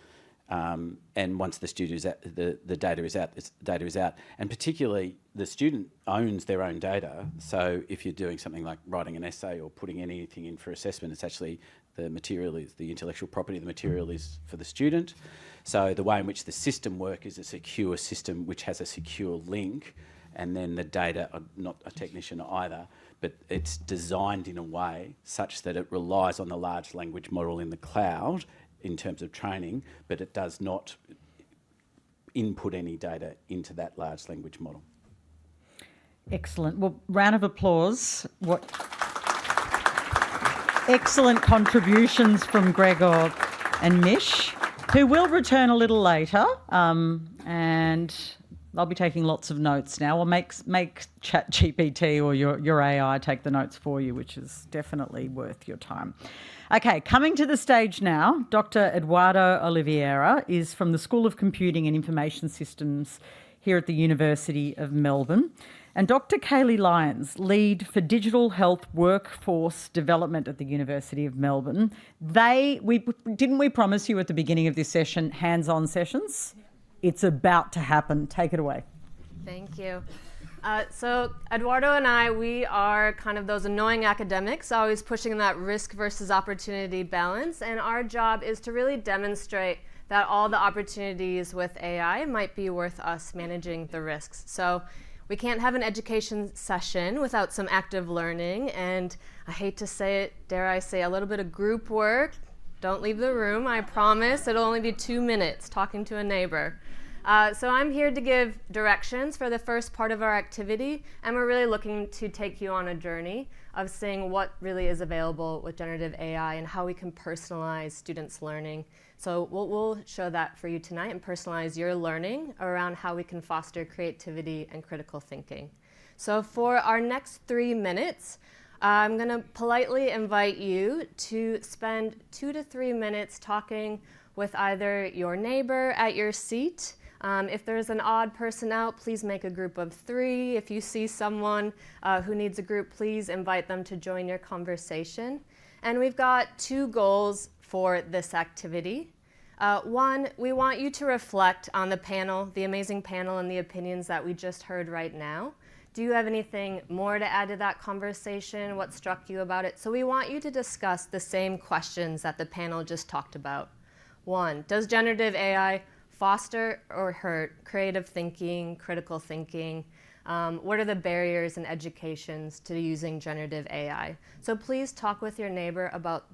And once the data is out, data is out. And particularly, the student owns their own data. So if you're doing something like writing an essay or putting anything in for assessment, it's actually the material is the intellectual property. The material is for the student. So the way in which the system works is a secure system which has a secure link, and then the data, I'm not a technician either, but it's designed in a way such that it relies on the large language model in the cloud in terms of training, but it does not input any data into that large language model. Excellent. Well, round of applause. What excellent contributions from Gregor and Mish, who will return a little later, and I'll be taking lots of notes now. Or make ChatGPT or your AI take the notes for you, which is definitely worth your time. Okay, coming to the stage now, Dr. Eduardo Oliveira is from the School of Computing and Information Systems here at the University of Melbourne. And Dr. Kaylee Lyons, lead for digital health workforce development at the University of Melbourne. Didn't we promise you at the beginning of this session hands-on sessions? It's about to happen. Take it away. Thank you. So Eduardo and I, we are kind of those annoying academics, always pushing that risk versus opportunity balance. And our job is to really demonstrate that all the opportunities with AI might be worth us managing the risks. So we can't have an education session without some active learning. And I hate to say it, dare I say, a little bit of group work Don't leave the room, I promise. It'll only be 2 minutes talking to a neighbor. So I'm here to give directions for the first part of our activity, and we're really looking to take you on a journey of seeing what really is available with generative AI and how we can personalize students' learning. So we'll show that for you tonight and personalize your learning around how we can foster creativity and critical thinking. So for our next 3 minutes, I'm going to politely invite you to spend 2 to 3 minutes talking with either your neighbor at your seat. If there's an odd person out, please make a group of 3. If you see someone who needs a group, please invite them to join your conversation. And we've got 2 goals for this activity. One, we want you to reflect on the panel, the amazing panel and the opinions that we just heard right now. Do you have anything more to add to that conversation? What struck you about it? So we want you to discuss the same questions that the panel just talked about. 1, does generative AI foster or hurt creative thinking, critical thinking? What are the barriers in educations to using generative AI? So please talk with your neighbor about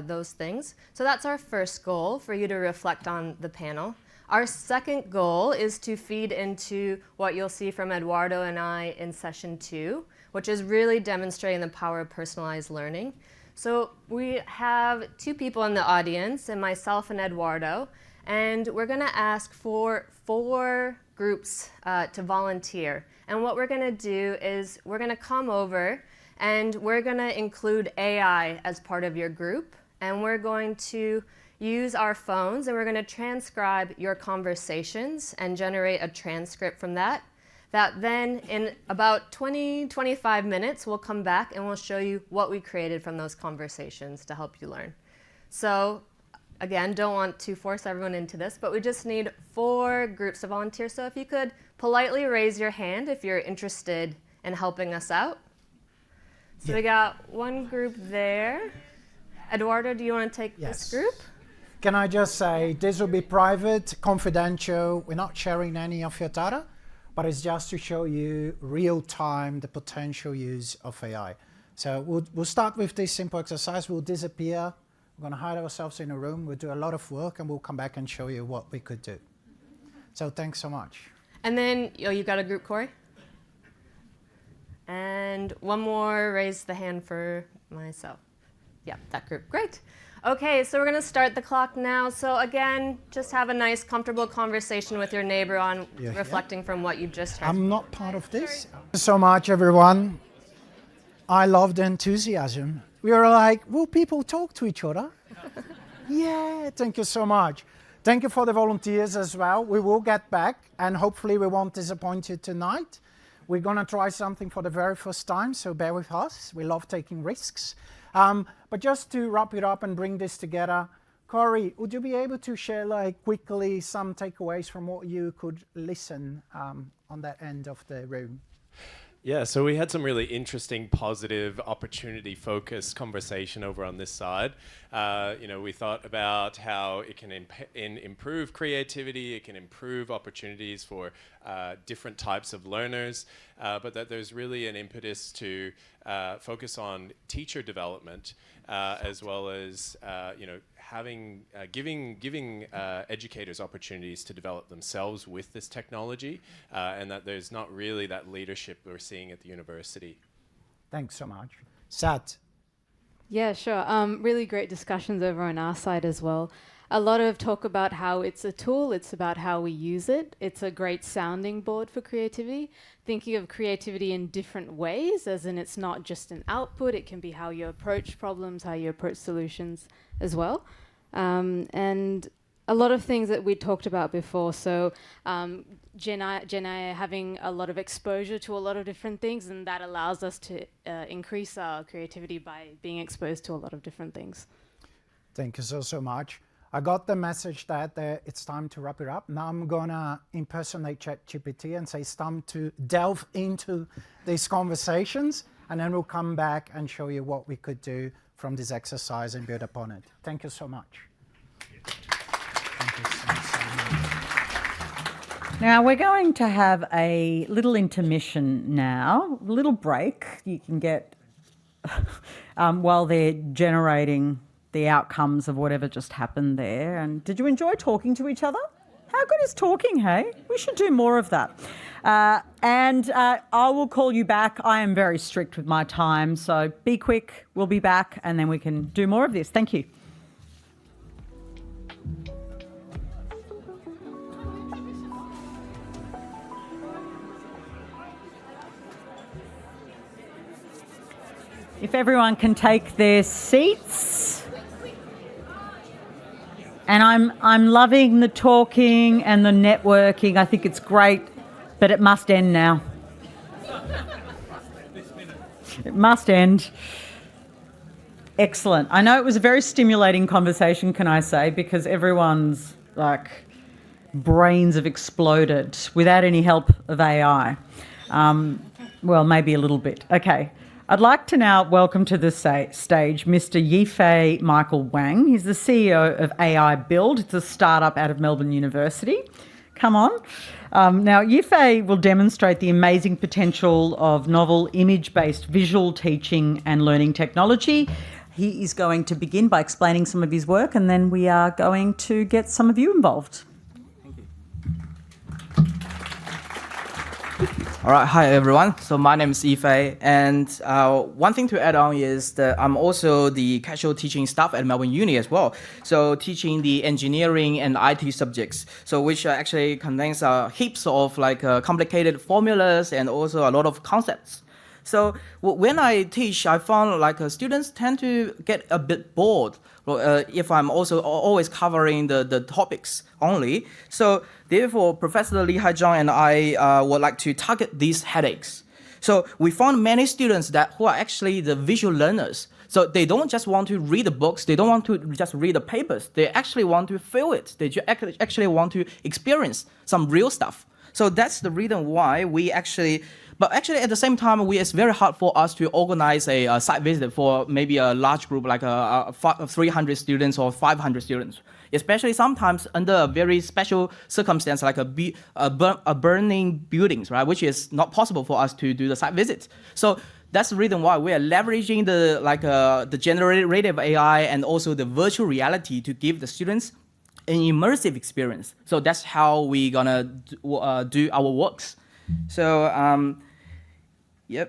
those things. So that's our first goal, for you to reflect on the panel. Our second goal is to feed into what you'll see from Eduardo and I in session 2, which is really demonstrating the power of personalized learning. So we have 2 people in the audience, and myself and Eduardo, and we're going to ask for 4 groups to volunteer. And what we're going to do is we're going to come over and we're going to include AI as part of your group, and we're going to use our phones and we're going to transcribe your conversations and generate a transcript from that. That then in about 20-25 minutes we'll come back and we'll show you what we created from those conversations to help you learn. So again, don't want to force everyone into this, but we just need 4 groups to volunteer. So if you could politely raise your hand if you're interested in helping us out. So we got 1 group there. Eduardo, do you want to take this group? Can I just say, this will be private, confidential. We're not sharing any of your data, but it's just to show you real time the potential use of AI. So we'll start with this simple exercise. We'll disappear. We're going to hide ourselves in a room. We'll do a lot of work, and we'll come back and show you what we could do. So thanks so much. And then, you got a group, Corey? And 1 more, raise the hand for myself. Yeah, that group. Great. Okay, so we're going to start the clock now. So again, just have a nice, comfortable conversation with your neighbor on reflecting from what you just heard. I'm not part of this. Thank you so much, everyone. I love the enthusiasm. We were like, will people talk to each other? Yeah, thank you so much. Thank you for the volunteers as well. We will get back, and hopefully we won't disappoint you tonight. We're going to try something for the very first time, so bear with us. We love taking risks. But just to wrap it up and bring this together, Corey, would you be able to share quickly some takeaways from what you could listen on that end of the room? Yeah, so we had some really interesting, positive, opportunity-focused conversation over on this side. We thought about how it can improve creativity, it can improve opportunities for different types of learners, but that there's really an impetus to focus on teacher development as well as giving educators opportunities to develop themselves with this technology, and that there's not really that leadership we're seeing at the university. Thanks so much. Sat. Yeah, sure. Really great discussions over on our side as well. A lot of talk about how it's a tool, it's about how we use it. It's a great sounding board for creativity. Thinking of creativity in different ways, as in it's not just an output, it can be how you approach problems, how you approach solutions as well. And a lot of things that we talked about before. So Jen and I are having a lot of exposure to a lot of different things, and that allows us to increase our creativity by being exposed to a lot of different things. Thank you so much. I got the message that it's time to wrap it up. Now I'm going to impersonate ChatGPT and say it's time to delve into these conversations, and then we'll come back and show you what we could do from this exercise and build upon it. Thank you so much. Thank you so much. Now we're going to have a little intermission now, a little break you can get while they're generating the outcomes of whatever just happened there. And did you enjoy talking to each other? How good is talking, hey? We should do more of that. And I will call you back. I am very strict with my time, so be quick. We'll be back, and then we can do more of this. Thank you. If everyone can take their seats. And I'm loving the talking and the networking. I think it's great, but it must end now. It must end. Excellent. I know it was a very stimulating conversation, can I say, because everyone's like brains have exploded without any help of AI. Well, maybe a little bit. Okay. I'd like to now welcome to the stage Mr. Yifei Michael Wang. He's the CEO of AI Build. It's a startup out of Melbourne University. Come on. Now, Yifei will demonstrate the amazing potential of novel image-based visual teaching and learning technology. He is going to begin by explaining some of his work, and then we are going to get some of you involved. All right, hi everyone. So my name is Yifei, and one thing to add on is that I'm also the casual teaching staff at Melbourne Uni as well. So teaching the engineering and IT subjects, so which actually contains heaps of like complicated formulas and also a lot of concepts. So when I teach, I found like students tend to get a bit bored if I'm also always covering the topics only. So therefore, Professor Li Haizhang and I would like to target these headaches. So we found many students who are actually the visual learners. So they don't just want to read the books, they don't want to just read the papers, they actually want to feel it. They actually want to experience some real stuff. So that's the reason why but actually at the same time, it's very hard for us to organize a site visit for maybe a large group, like 300 students or 500 students, especially sometimes under a very special circumstance, like a burning buildings, right, which is not possible for us to do the site visit. So that's the reason why we are leveraging the generative AI and also the virtual reality to give the students an immersive experience. So that's how we're gonna do our works. So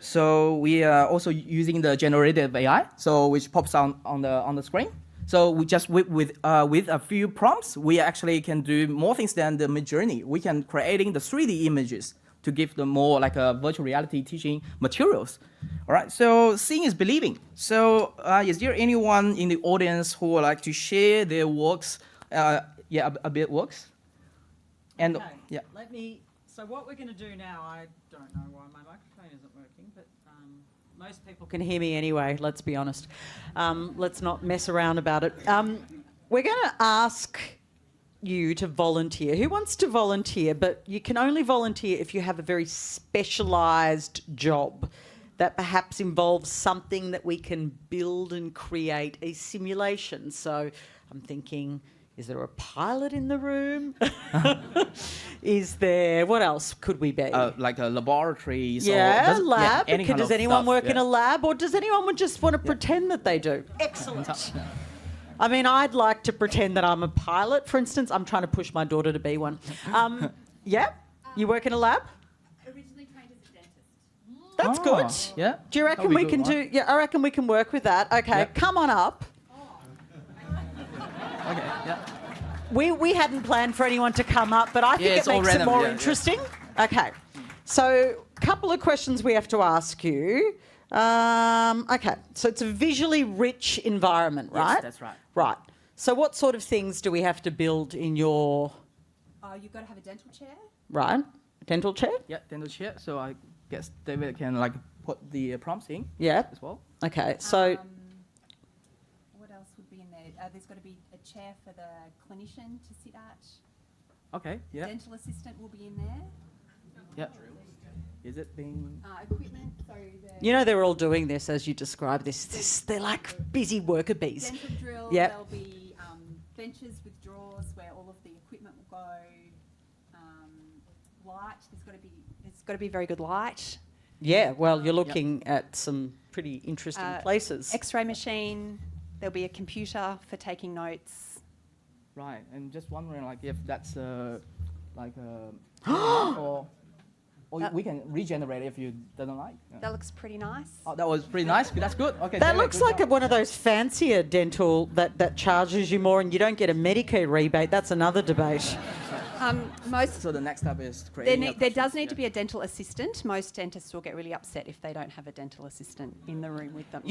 so we are also using the generative AI, so which pops on the screen. So we just with a few prompts, we actually can do more things than the Midjourney. We can creating the 3D images to give them more like a virtual reality teaching materials. All right. So seeing is believing. So is there anyone in the audience who would like to share their works? A bit works. And okay. Yeah. So what we're going to do now, I don't know why my microphone isn't working, but most people can hear me anyway, let's be honest. Let's not mess around about it. We're going to ask you to volunteer. Who wants to volunteer? But you can only volunteer if you have a very specialised job that perhaps involves something that we can build and create a simulation. So I'm thinking, is there a pilot in the room? Is there, what else could we be? Like a laboratory. Yeah, lab. Yeah, does anyone work in a lab, or does anyone just want to pretend that they do? Excellent. I mean, I'd like to pretend that I'm a pilot, for instance. I'm trying to push my daughter to be one. Yeah? You work in a lab? Originally trained as a dentist. That's good. Yeah. Do you reckon we can do... Yeah, I reckon we can work with that. Okay, Yep. Come on up. Okay, yeah. We hadn't planned for anyone to come up, but I think it makes it more interesting. Okay. So, couple of questions we have to ask you. Okay. So it's a visually rich environment, right? Yes, that's right. Right. So what sort of things do we have to build in your... You've got to have a dental chair. Right. Dental chair? Yeah, dental chair. So I guess David can like put the prompts in. Yeah. As well. Okay. So... What else would be in there? There's got to be a chair for the clinician to sit at. Okay. Yeah. Dental assistant will be in there. Yeah. Is it being... Equipment, so You know they're all doing this as you describe this. They're like busy worker bees. dental drill, Yep. there'll be benches with drawers where all of the equipment will go. Light, there's got to be very good light. Yeah, well, you're looking at some pretty interesting places. X-ray machine. There'll be a computer for taking notes. Right, and just wondering, like, if that's or we can regenerate if you don't like. Yeah. That looks pretty nice. Oh, that was pretty nice. That's good. Okay. That David, looks good like job. one of those fancier dental that charges you more and you don't get a Medicare rebate. That's another debate. So the next step is creating. There does need to be a dental assistant. Most dentists will get really upset if they don't have a dental assistant in the room with them.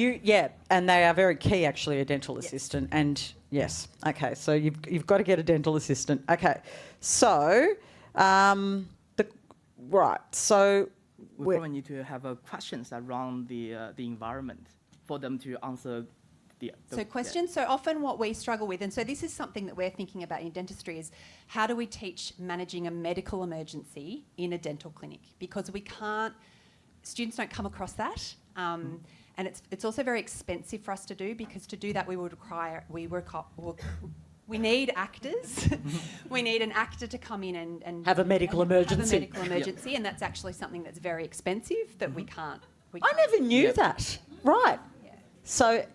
And they are very key, actually, a dental assistant. And yes, okay, so you've got to get a dental assistant. Okay, so so we probably need to have questions around the environment for them to answer. So questions. So often what we struggle with, and so this is something that we're thinking about in dentistry, is how do we teach managing a medical emergency in a dental clinic? Because students don't come across that. And it's also very expensive for us to do, because to do that we need actors. We need an actor to come in and have a medical emergency. And that's actually something that's very expensive that we can't. I never knew that. Right. Yeah. So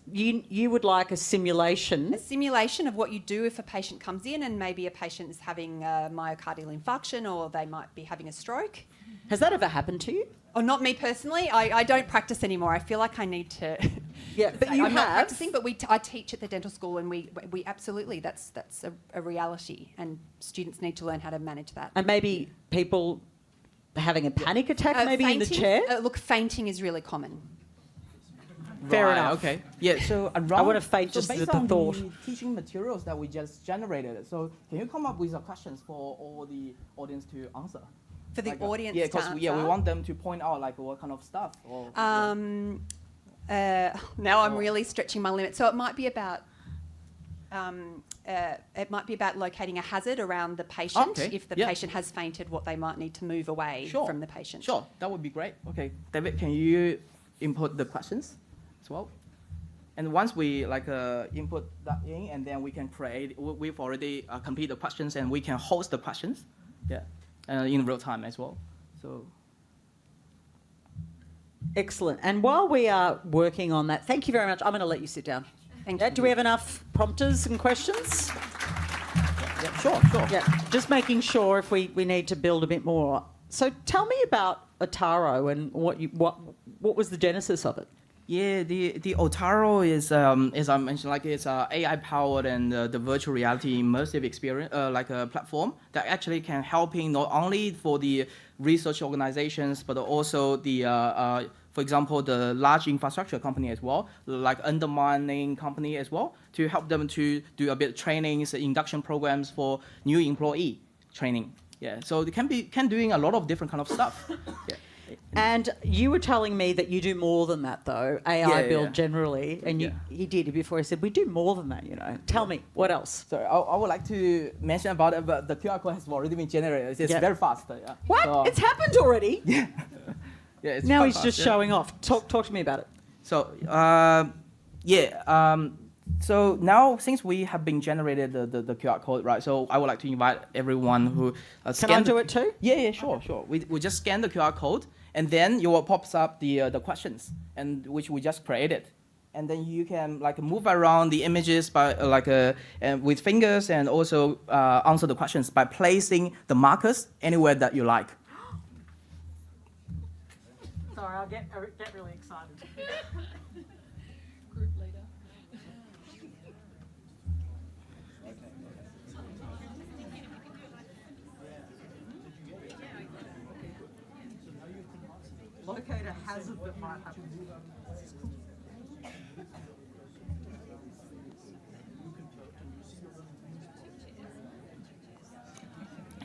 you would like a simulation? A simulation of what you do if a patient comes in and maybe a patient is having a myocardial infarction, or they might be having a stroke. Has that ever happened to you? Oh, not me personally. I don't practice anymore. I feel like I need to. Yeah, but you I'm have. not practicing, but I teach at the dental school, and we absolutely, that's a reality, and students need to learn how to manage that. And maybe people having a panic attack, maybe fainting, in the chair. Look, fainting is really common. Fair enough. Okay. Yeah. So around, I want to faint just based at the on thought. the teaching materials that we just generated. So can you come up with questions for all the audience to answer? For the audience yeah, to because answer? we want them to point out like what kind of stuff. Or, now I'm really stretching my limit. So it might be about locating a hazard around the patient. Okay. If the patient has fainted, what they might need to move away from the patient. Sure, that would be great. Okay, David, can you input the questions as well? And once we input that in, and then we can create. We've already completed the questions, and we can host the questions. Yeah. In real time as well. So excellent. And while we are working on that, thank you very much. I'm going to let you sit down. Thank you. Do we have enough prompters and questions? yeah, sure. Yeah, just making sure if we need to build a bit more. So tell me about Otaro and what was the genesis of it? Yeah, the Otaro is, as I mentioned, it's AI powered and the virtual reality immersive experience, like a platform that actually can helping not only for the research organizations, but also the, for example, the large infrastructure company as well, like undermining company as well, to help them to do a bit of trainings, induction programs for new employee training. Yeah, so they can doing a lot of different kind of stuff. Yeah. And you were telling me that you do more than that, though, AI build generally. And he did before. He said, we do more than that, Tell me, what else? So I would like to mention about it, but the QR code has already been generated. It's very fast. Yeah. What? So, it's happened already? Yeah. Yeah. It's now quite he's fast, just showing off. Talk to me about it. So, so now since we have been generated the QR code, right? So I would like to invite everyone who Can I do it too? Yeah, sure. We just scan the QR code, and then you will pops up the questions, and which we just created, and then you can move around the images by with fingers, and also answer the questions by placing the markers anywhere that you like. Sorry, I'll get really excited. Group leader. Locate a hazard that might happen.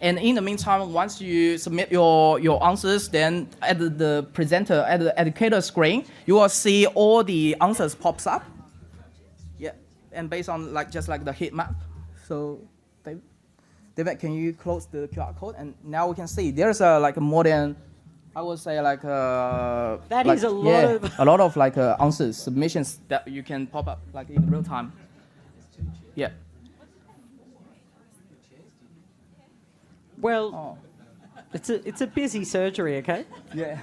And in the meantime, once you submit your answers, then at the presenter, at the educator screen, you will see all the answers pops up. Yeah, and based on just like the heat map. So, David, can you close the QR code? And now we can see there's more than, I would say that is a lot of a lot of answers, submissions that you can pop up in real time. Yeah. Well, it's a busy surgery, okay? Yeah.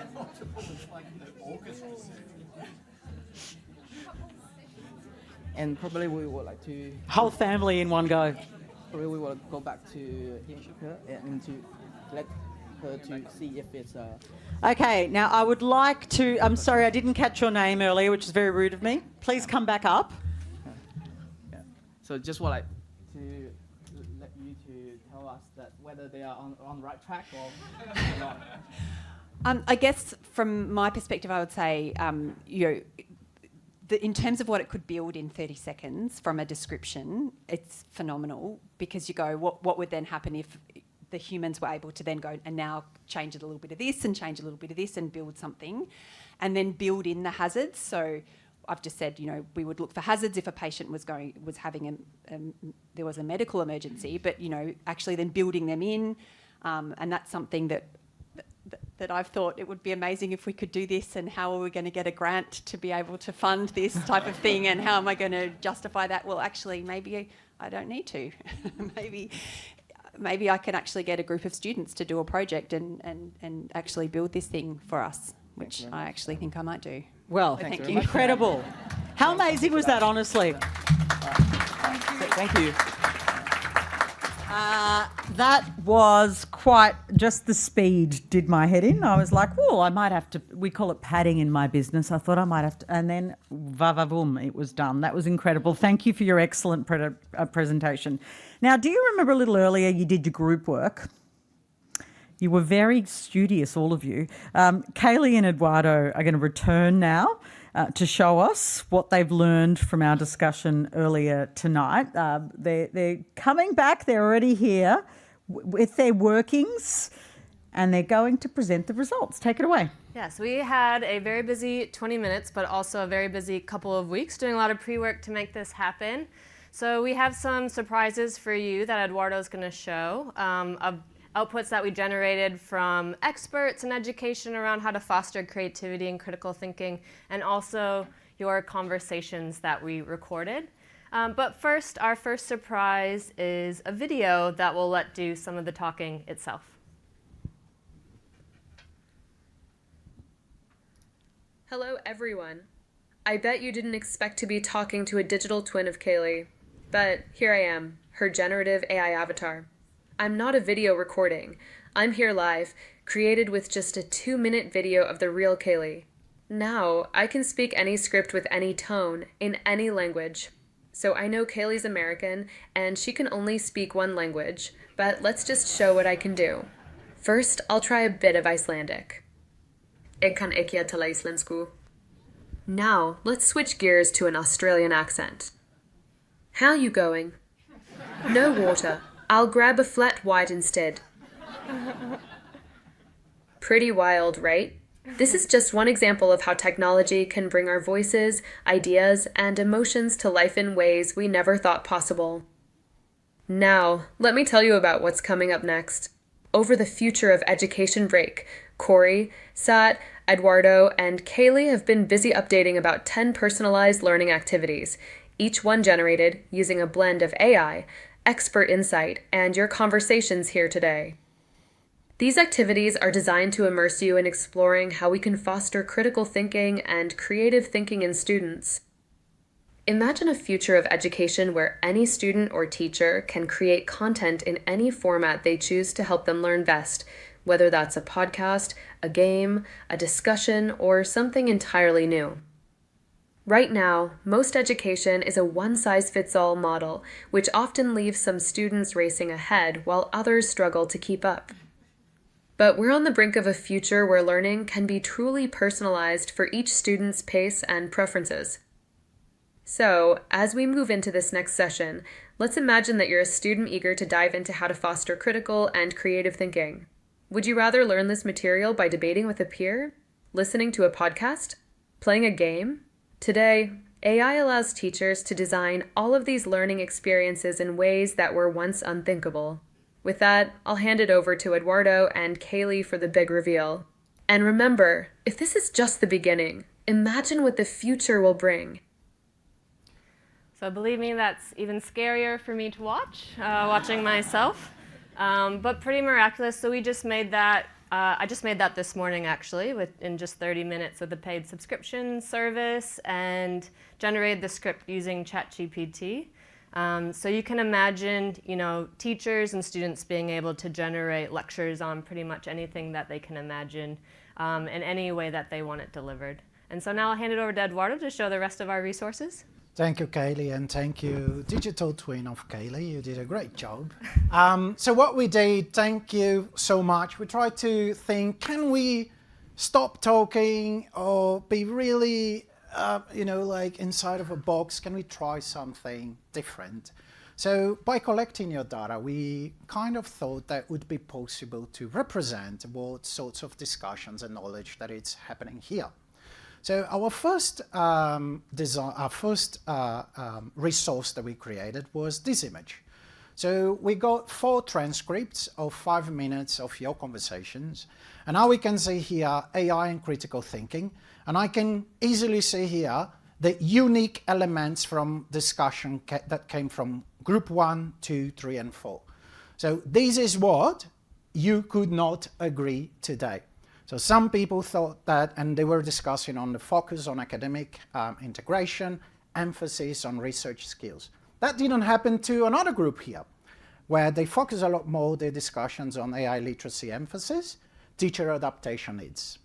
And probably we would like to... Whole family in one go. Probably we will go back to her and to let her to see if it's... Okay, now I would like to... I'm sorry, I didn't catch your name earlier, which is very rude of me. Please come back up. Yeah. So just would like to let you to tell us that whether they are on the right track or not. I guess from my perspective, I would say, in terms of what it could build in 30 seconds from a description, it's phenomenal, because you go, what would then happen if the humans were able to then go and now change a little bit of this and change a little bit of this and build something, and then build in the hazards. So I've just said, we would look for hazards if a patient was having there was a medical emergency, but actually then building them in, and that's something that I've thought it would be amazing if we could do this, and how are we going to get a grant to be able to fund this type of thing, and how am I going to justify that? Well, actually, maybe I don't need to. maybe I can actually get a group of students to do a project and actually build this thing for us, which I actually think I might do. Well, thank you. Incredible. How amazing was that, honestly? Thank you. That was quite, just the speed did my head in. I was like, oh, I might have to, we call it padding in my business. I thought I might have to, and then va-va-voom, it was done. That was incredible. Thank you for your excellent presentation. Now, do you remember a little earlier you did your group work? You were very studious, all of you. Kaylee and Eduardo are going to return now to show us what they've learned from our discussion earlier tonight. They're coming back. They're already here with their workings, and they're going to present the results. Take it away. Yes, we had a very busy 20 minutes, but also a very busy couple of weeks doing a lot of pre-work to make this happen. So we have some surprises for you that Eduardo's going to show of outputs that we generated from experts in education around how to foster creativity and critical thinking, and also your conversations that we recorded. But first, our first surprise is a video that will let do some of the talking itself. Hello, everyone. I bet you didn't expect to be talking to a digital twin of Kaylee, but here I am, her generative AI avatar. I'm not a video recording. I'm here live, created with just a 2-minute video of the real Kaylee. Now, I can speak any script with any tone, in any language. So I know Kaylee's American, and she can only speak one language, but let's just show what I can do. First, I'll try a bit of Icelandic. Jeg kan ikke tala íslensku. Now, let's switch gears to an Australian accent. How you going? No water. I'll grab a flat white instead. Pretty wild, right? This is just one example of how technology can bring our voices, ideas, and emotions to life in ways we never thought possible. Now, let me tell you about what's coming up next. Over the future of education break, Corey, Sat, Eduardo, and Kaylee have been busy updating about 10 personalized learning activities, each one generated using a blend of AI, expert insight, and your conversations here today. These activities are designed to immerse you in exploring how we can foster critical thinking and creative thinking in students. Imagine a future of education where any student or teacher can create content in any format they choose to help them learn best, whether that's a podcast, a game, a discussion, or something entirely new. Right now, most education is a one-size-fits-all model, which often leaves some students racing ahead while others struggle to keep up. But we're on the brink of a future where learning can be truly personalized for each student's pace and preferences. So, as we move into this next session, let's imagine that you're a student eager to dive into how to foster critical and creative thinking. Would you rather learn this material by debating with a peer, listening to a podcast, playing a game? Today, AI allows teachers to design all of these learning experiences in ways that were once unthinkable. With that, I'll hand it over to Eduardo and Kaylee for the big reveal. And remember, if this is just the beginning, imagine what the future will bring. So believe me, that's even scarier for me to watch, watching myself, but pretty miraculous. So we just made that I just made that this morning, actually, in just 30 minutes with a paid subscription service, and generated the script using ChatGPT. So you can imagine, teachers and students being able to generate lectures on pretty much anything that they can imagine in any way that they want it delivered. And so now I'll hand it over to Eduardo to show the rest of our resources. Thank you, Kaylee, and thank you, digital twin of Kaylee. You did a great job. So what we did, thank you so much. We tried to think, can we stop talking or be really, like inside of a box? Can we try something different? So by collecting your data, we kind of thought that it would be possible to represent what sorts of discussions and knowledge that it's happening here. So our first resource that we created was this image. So we got 4 transcripts of 5 minutes of your conversations. And now we can see here AI and critical thinking. And I can easily see here the unique elements from discussion that came from group 1, 2, 3, and 4. So this is what you could not agree today. So some people thought that, and they were discussing on the focus on academic integration, emphasis on research skills. That didn't happen to another group here, where they focus a lot more their discussions on AI literacy emphasis, teacher adaptation needs.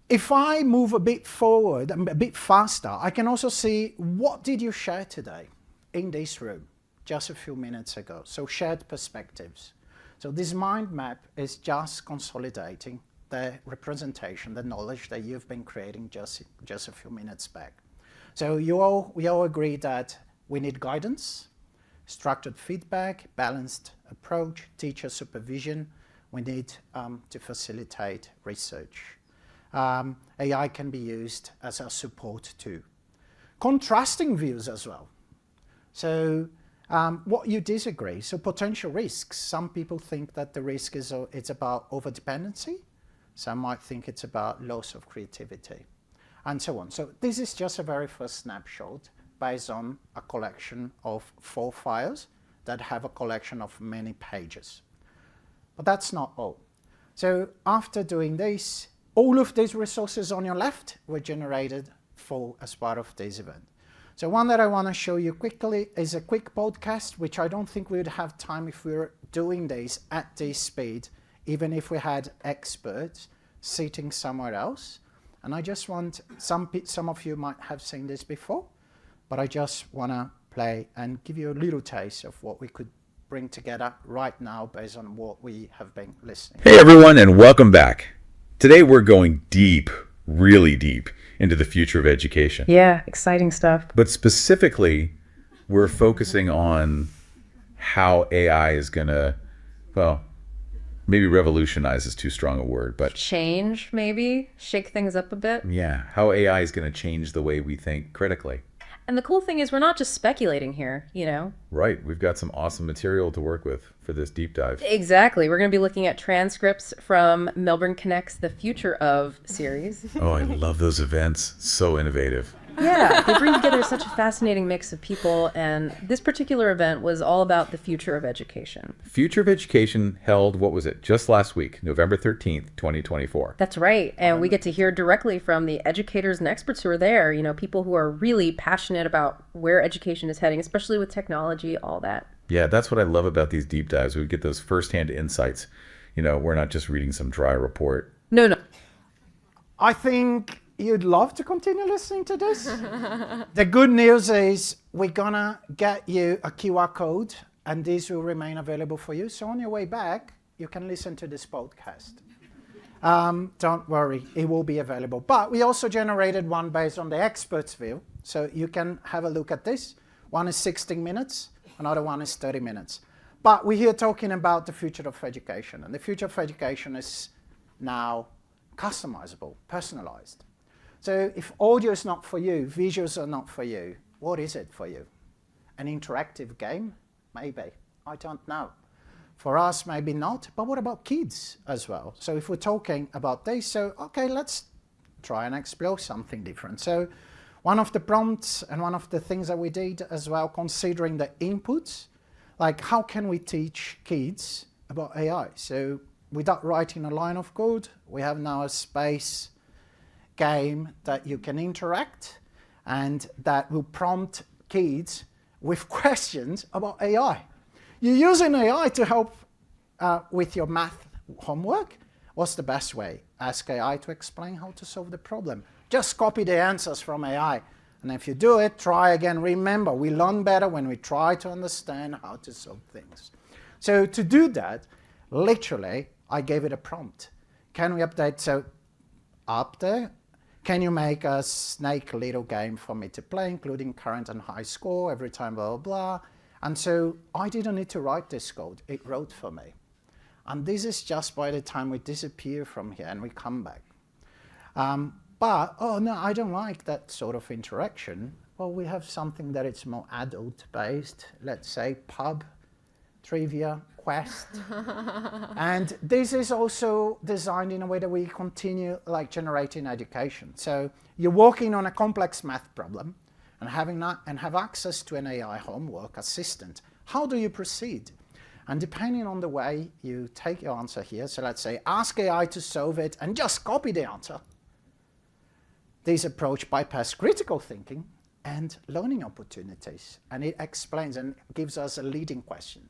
If I move a bit forward, a bit faster, I can also see what did you share today in this room just a few minutes ago. So shared perspectives. So this mind map is just consolidating the representation, the knowledge that you've been creating just a few minutes back. So we all agree that we need guidance, structured feedback, balanced approach, teacher supervision. We need to facilitate research. AI can be used as a support too. Contrasting views as well. So what you disagree, so potential risks. Some people think that the risk is it's about overdependency. Some might think it's about loss of creativity, and so on. So this is just a very first snapshot based on a collection of 4 files that have a collection of many pages. But that's not all. So after doing this, all of these resources on your left were generated as part of this event. So one that I want to show you quickly is a quick podcast, which I don't think we would have time if we were doing this at this speed, even if we had experts sitting somewhere else. And I just want, some of you might have seen this before, but I just want to play and give you a little taste of what we could bring together right now based on what we have been listening. Hey everyone, and welcome back. Today we're going deep, really deep, into the future of education. Yeah, exciting stuff. But specifically, we're focusing on how AI is going to, well, maybe revolutionize is too strong a word, but change, maybe shake things up a bit. Yeah, how AI is going to change the way we think critically. And the cool thing is we're not just speculating here, Right, we've got some awesome material to work with for this deep dive. Exactly. We're going to be looking at transcripts from Melbourne Connect's The Future of series. Oh, I love those events. So innovative. Yeah, they bring together such a fascinating mix of people, and this particular event was all about the future of education. Future of Education held, what was it, just last week, November 13th, 2024. That's right, and we get to hear directly from the educators and experts who are there, people who are really passionate about where education is heading, especially with technology, all that. Yeah, that's what I love about these deep dives. We get those firsthand insights. We're not just reading some dry report. No. I think you'd love to continue listening to this. The good news is we're gonna get you a QR code, and this will remain available for you. So on your way back, you can listen to this podcast. Don't worry, it will be available. But we also generated one based on the expert's view. So you can have a look at this. One is 16 minutes, another one is 30 minutes. But we're here talking about the future of education. And the future of education is now customizable, personalized. So if audio is not for you, visuals are not for you, what is it for you? An interactive game? Maybe. I don't know. For us, maybe not. But what about kids as well? So if we're talking about this, so okay, let's try and explore something different. So one of the prompts and one of the things that we did as well, considering the inputs, like how can we teach kids about AI? So without writing a line of code, we have now a space game that you can interact and that will prompt kids with questions about AI. You're using AI to help with your math homework. What's the best way? Ask AI to explain how to solve the problem. Just copy the answers from AI. And if you do it, try again. Remember, we learn better when we try to understand how to solve things. So to do that, literally, I gave it a prompt. Can we update? So up there, can you make a snake little game for me to play, including current and high score every time, blah, blah, blah. And so I didn't need to write this code. It wrote for me. And this is just by the time we disappear from here and we come back. But, oh no, I don't like that sort of interaction. Well, we have something that is more adult-based, let's say pub, trivia, quest. And this is also designed in a way that we continue like generating education. So you're working on a complex math problem and have access to an AI homework assistant. How do you proceed? And depending on the way you take your answer here, so let's say ask AI to solve it and just copy the answer. This approach bypasses critical thinking and learning opportunities. And it explains and gives us a leading question.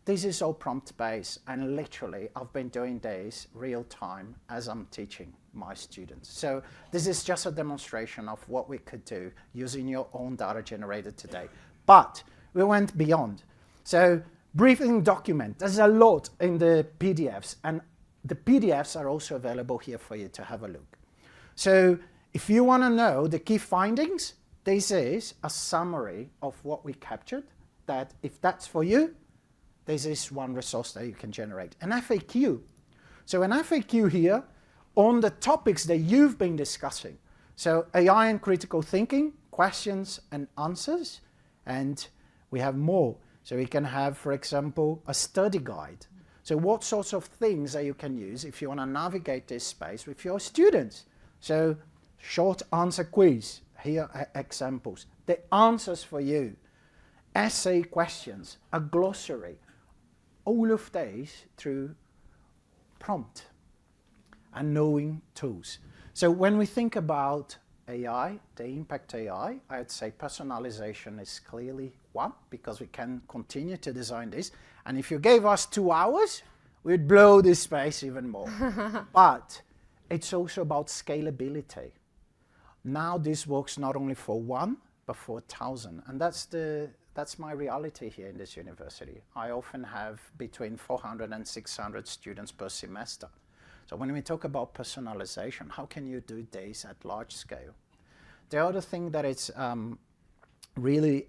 This is all prompt-based, and literally I've been doing this real time as I'm teaching my students. So this is just a demonstration of what we could do using your own data generated today. But we went beyond. So briefing document, there's a lot in the PDFs, and the PDFs are also available here for you to have a look. So if you want to know the key findings, this is a summary of what we captured, that if that's for you, this is one resource that you can generate. An FAQ. So an FAQ here on the topics that you've been discussing. So AI and critical thinking, questions and answers, and we have more. So we can have, for example, a study guide. So what sorts of things that you can use if you want to navigate this space with your students. So short answer quiz, here are examples. The answers for you, essay questions, a glossary, all of these through prompt and knowing tools. So when we think about AI, the impact AI, I would say personalization is clearly one, because we can continue to design this. And if you gave us 2 hours, we'd blow this space even more. But it's also about scalability. Now this works not only for 1, but for 1,000. And that's my reality here in this university. I often have between 400 and 600 students per semester. So when we talk about personalization, how can you do this at large scale? The other thing that is really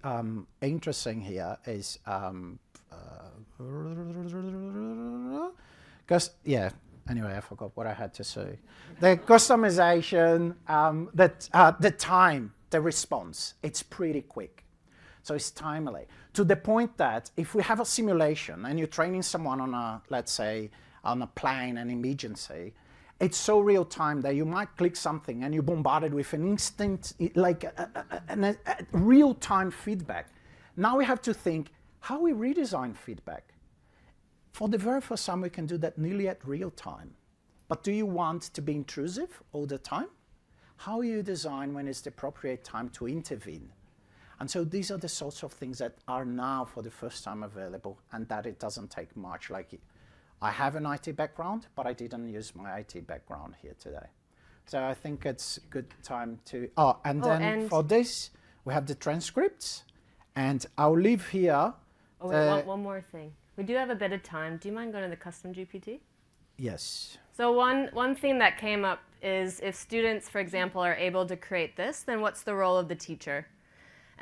interesting here is, anyway, I forgot what I had to say. The customization, the time, the response, it's pretty quick. So it's timely. To the point that if we have a simulation and you're training someone on a, let's say, on a plane, an emergency, it's so real time that you might click something and you're bombarded with an instant, like a real time feedback. Now we have to think how we redesign feedback. For the very first time, we can do that nearly at real time. But do you want to be intrusive all the time? How you design when it's the appropriate time to intervene? And so these are the sorts of things that are now for the first time available, and that it doesn't take much. Like I have an IT background, but I didn't use my IT background here today. So I think it's a good time to, and for this, we have the transcripts, and I'll leave here. Oh, wait, one more thing. We do have a bit of time. Do you mind going to the custom GPT? Yes. So one thing that came up is if students, for example, are able to create this, then what's the role of the teacher?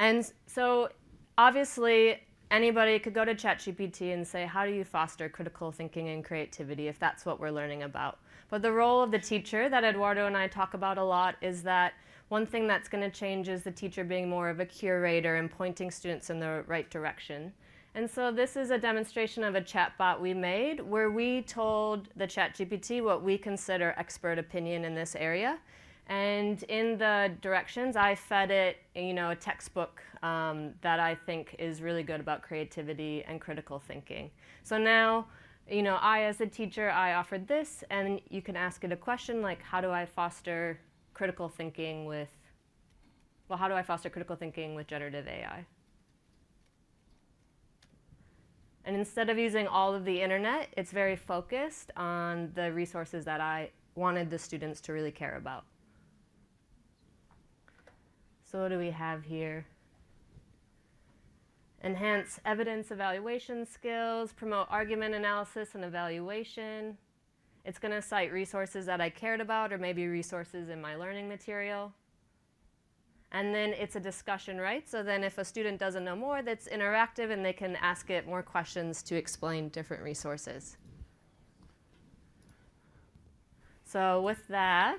And so obviously anybody could go to ChatGPT and say, how do you foster critical thinking and creativity if that's what we're learning about? But the role of the teacher that Eduardo and I talk about a lot is that one thing that's going to change is the teacher being more of a curator and pointing students in the right direction. And so this is a demonstration of a chatbot we made where we told the ChatGPT what we consider expert opinion in this area. And in the directions, I fed it, a textbook that I think is really good about creativity and critical thinking. So now you know, I as a teacher, I offered this, and you can ask it a question like, how do I foster critical thinking with, well, how do I foster critical thinking with generative AI? And instead of using all of the internet, it's very focused on the resources that I wanted the students to really care about. So what do we have here? Enhance evidence evaluation skills, promote argument analysis and evaluation. It's going to cite resources that I cared about or maybe resources in my learning material. And then it's a discussion, right? So then if a student doesn't know more, that's interactive and they can ask it more questions to explain different resources. So with that,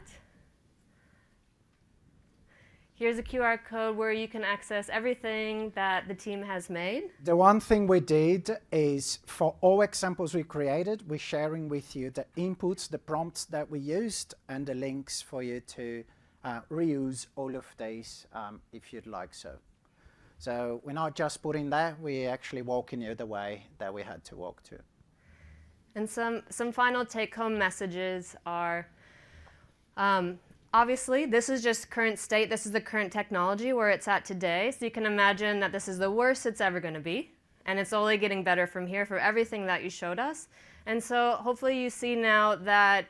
here's a QR code where you can access everything that the team has made. The one thing we did is for all examples we created, we're sharing with you the inputs, the prompts that we used, and the links for you to reuse all of these if you'd like so. So we're not just putting that, we're actually walking you the way that we had to walk to. And some final take-home messages are, obviously, this is just current state. This is the current technology where it's at today. So you can imagine that this is the worst it's ever going to be. And it's only getting better from here for everything that you showed us. And so hopefully you see now that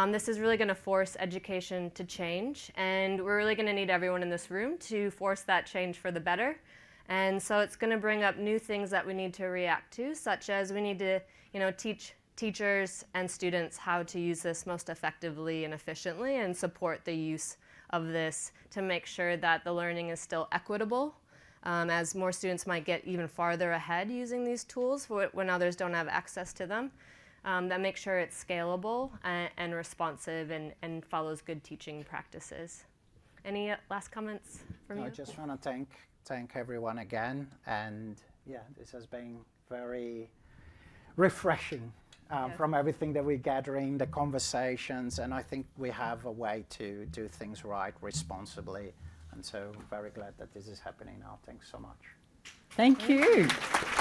this is really going to force education to change. And we're really going to need everyone in this room to force that change for the better. And so it's going to bring up new things that we need to react to, such as we need to, you know, teach teachers and students how to use this most effectively and efficiently and support the use of this to make sure that the learning is still equitable, as more students might get even farther ahead using these tools when others don't have access to them. That make sure it's scalable and responsive and follows good teaching practices. Any last comments from you? I just want to thank everyone again, and yeah, this has been very refreshing from everything that we're gathering, the conversations, and I think we have a way to do things right responsibly, and so very glad that this is happening now. Thanks so much. Thank you.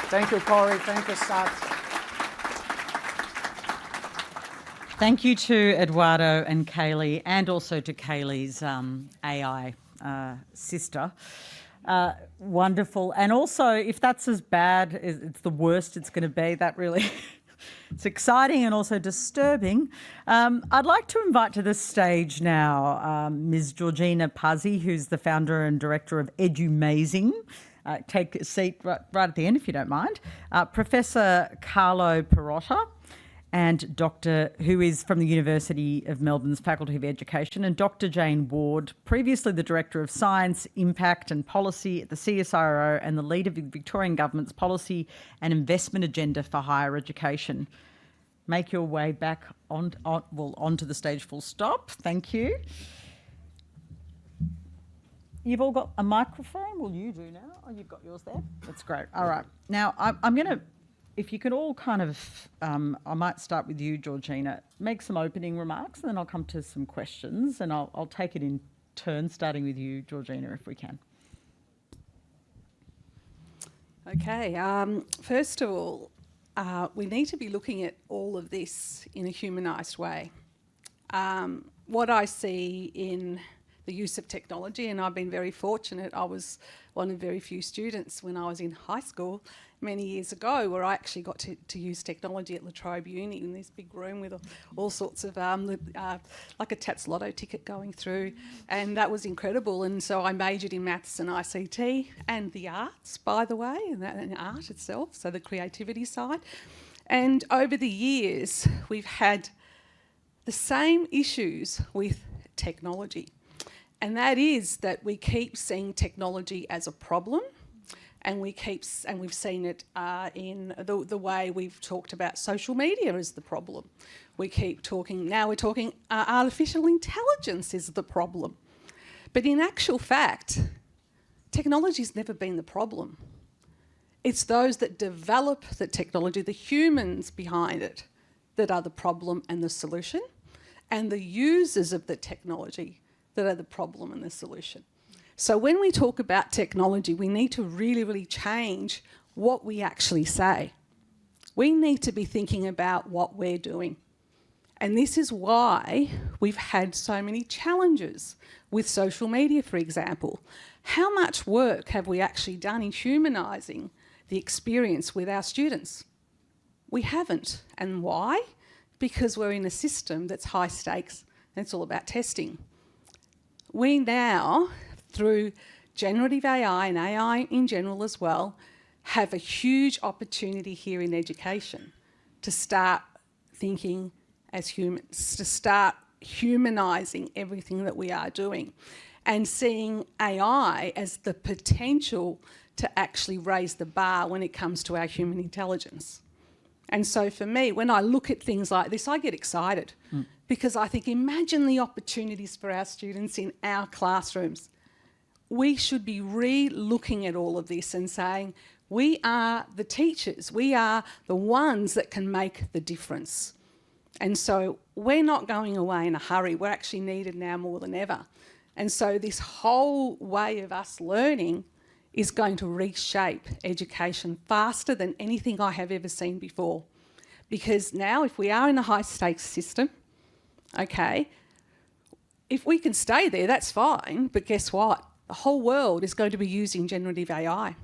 Thank you, Corey. Thank you, Sat. Thank you to Eduardo and Kaylee, and also to Kaylee's AI sister. Wonderful. And also, if that's as bad, it's the worst it's going to be, that really, it's exciting and also disturbing. I'd like to invite to the stage now Ms. Georgina Puzzy, who's the founder and director of EduMazing. Take a seat right at the end, if you don't mind. Professor Carlo Perotta, and who is from the University of Melbourne's Faculty of Education, and Dr. Jane Ward, previously the Director of Science, Impact and Policy at the CSIRO and the lead of the Victorian Government's policy and investment agenda for higher education. Make your way back onto the stage, full stop. Thank you. You've all got a microphone? Well, you do now. Oh, you've got yours there. That's great. All right. Now, I'm going to, if you could all kind of, I might start with you, Georgina, make some opening remarks, and then I'll come to some questions, and I'll take it in turn, starting with you, Georgina, if we can. Okay. First of all, we need to be looking at all of this in a humanised way. What I see in the use of technology, and I've been very fortunate, I was one of very few students when I was in high school many years ago where I actually got to use technology at La Trobe Uni in this big room with all sorts of, like a Tats Lotto ticket going through, and that was incredible. And so I majored in maths and ICT and the arts, by the way, and art itself, so the creativity side. And over the years, we've had the same issues with technology. And that is that we keep seeing technology as a problem, and we've seen it in the way we've talked about social media as the problem. We keep talking, now we're talking artificial intelligence is the problem. But in actual fact, technology's never been the problem. It's those that develop the technology, the humans behind it, that are the problem and the solution, and the users of the technology that are the problem and the solution. So when we talk about technology, we need to really, really change what we actually say. We need to be thinking about what we're doing. And this is why we've had so many challenges with social media, for example. How much work have we actually done in humanising the experience with our students? We haven't. And why? Because we're in a system that's high stakes and it's all about testing. We now, through generative AI and AI in general as well, have a huge opportunity here in education to start thinking as humans, to start humanising everything that we are doing and seeing AI as the potential to actually raise the bar when it comes to our human intelligence. And so for me, when I look at things like this, I get excited because I think, imagine the opportunities for our students in our classrooms. We should be re-looking at all of this and saying, we are the teachers, we are the ones that can make the difference. And so we're not going away in a hurry. We're actually needed now more than ever. And so this whole way of us learning is going to reshape education faster than anything I have ever seen before. Because now, if we are in a high-stakes system, okay, if we can stay there, that's fine. But guess what? The whole world is going to be using generative AI.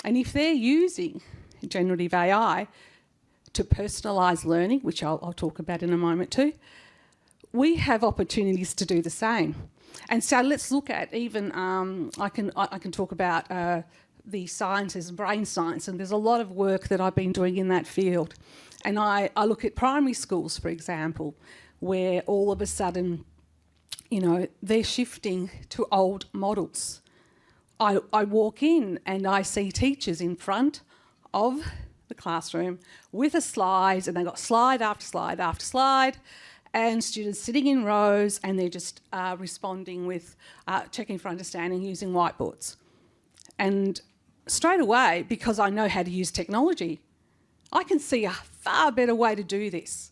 And if they're using generative AI to personalise learning, which I'll talk about in a moment too, we have opportunities to do the same. And so let's look at even, I can talk about the sciences, brain science, and there's a lot of work that I've been doing in that field. And I look at primary schools, for example, where all of a sudden, you know, they're shifting to old models. I walk in and I see teachers in front of the classroom with a slide, and they've got slide after slide after slide, and students sitting in rows, and they're just responding with checking for understanding using whiteboards. And straight away, because I know how to use technology, I can see a far better way to do this,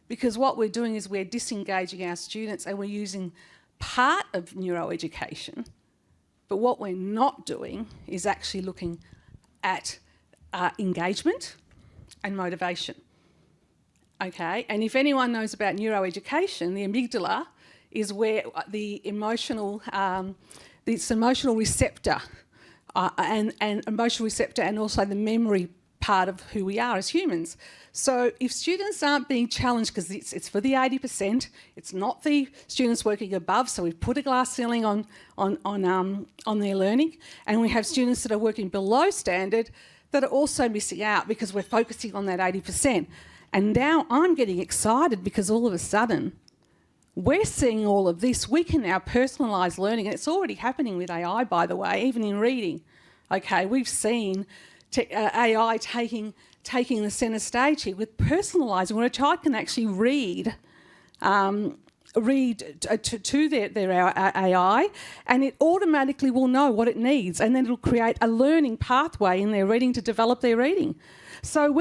because what we're doing is we're disengaging our students and we're using part of neuroeducation, but what we're not doing is actually looking at engagement and motivation. Okay, and if anyone knows about neuroeducation, the amygdala is where the emotional receptor and emotional receptor, and also the memory part of who we are as humans. So if students aren't being challenged, because it's for the 80%, it's not the students working above, so we've put a glass ceiling on their learning, and we have students that are working below standard that are also missing out because we're focusing on that 80%. And now I'm getting excited because all of a sudden we're seeing all of this. We can now personalise learning, and it's already happening with AI, by the way, even in reading. Okay, we've seen AI taking the centre stage here with personalising, where a child can actually read to their AI, and it automatically will know what it needs, and then it'll create a learning pathway in their reading to develop their reading. So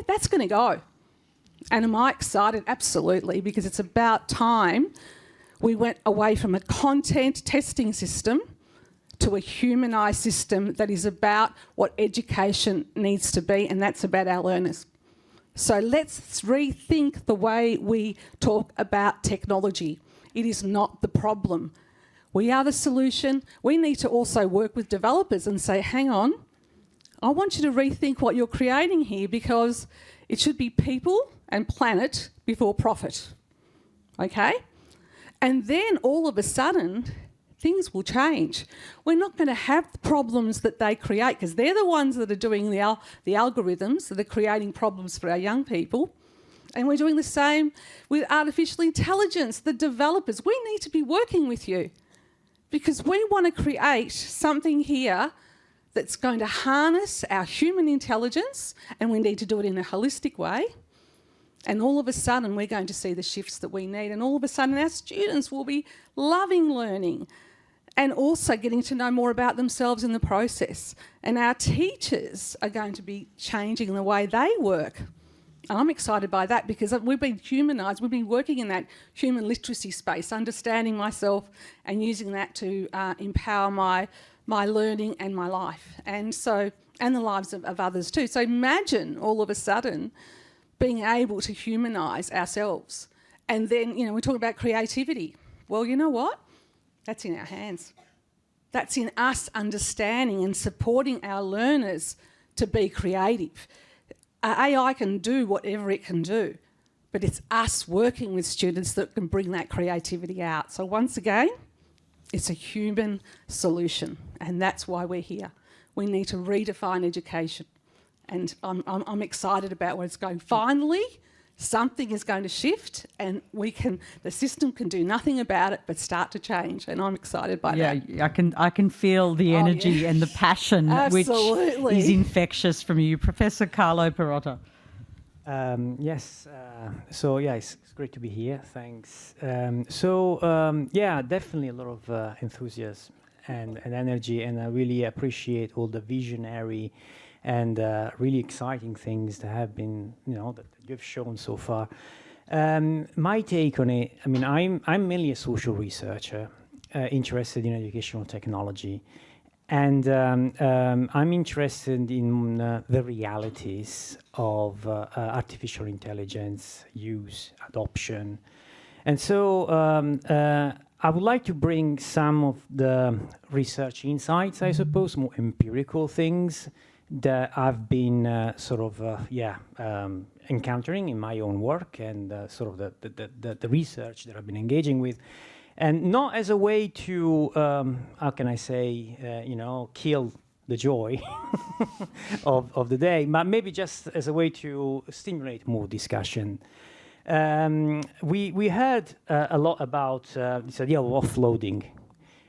that's going to go. And am I excited? Absolutely, because it's about time we went away from a content testing system to a humanised system that is about what education needs to be, and that's about our learners. So let's rethink the way we talk about technology. It is not the problem. We are the solution. We need to also work with developers and say, hang on, I want you to rethink what you're creating here, because it should be people and planet before profit. Okay? And then all of a sudden, things will change. We're not going to have the problems that they create, because they're the ones that are doing the algorithms that are creating problems for our young people. And we're doing the same with artificial intelligence. The developers, we need to be working with you, because we want to create something here that's going to harness our human intelligence, and we need to do it in a holistic way. And all of a sudden, we're going to see the shifts that we need, and all of a sudden our students will be loving learning and also getting to know more about themselves in the process. And our teachers are going to be changing the way they work. And I'm excited by that, because we've been humanised. We've been working in that human literacy space, understanding myself and using that to empower my learning and my life. And so and the lives of others too. So imagine all of a sudden being able to humanise ourselves. And then, you know, we talk about creativity. Well, you know what? That's in our hands. That's in us understanding and supporting our learners to be creative. AI can do whatever it can do, but it's us working with students that can bring that creativity out. So once again, it's a human solution, and that's why we're here. We need to redefine education, and I'm excited about where it's going. Finally, something is going to shift, and the system can do nothing about it but start to change, and I'm excited by that. Yeah, I can feel the energy and the passion, which is infectious from you, Professor Carlo Perotta. Yes. It's great to be here. Thanks. Definitely a lot of enthusiasm and energy, and I really appreciate all the visionary and really exciting things that have been, that you've shown so far. My take on it, I mean, I'm mainly a social researcher interested in educational technology. And I'm interested in the realities of artificial intelligence use, adoption. And so I would like to bring some of the research insights, I suppose, more empirical things that I've been encountering in my own work and the research that I've been engaging with. And not as a way to, how can I say, kill the joy of the day, but maybe just as a way to stimulate more discussion. We heard a lot about this idea of offloading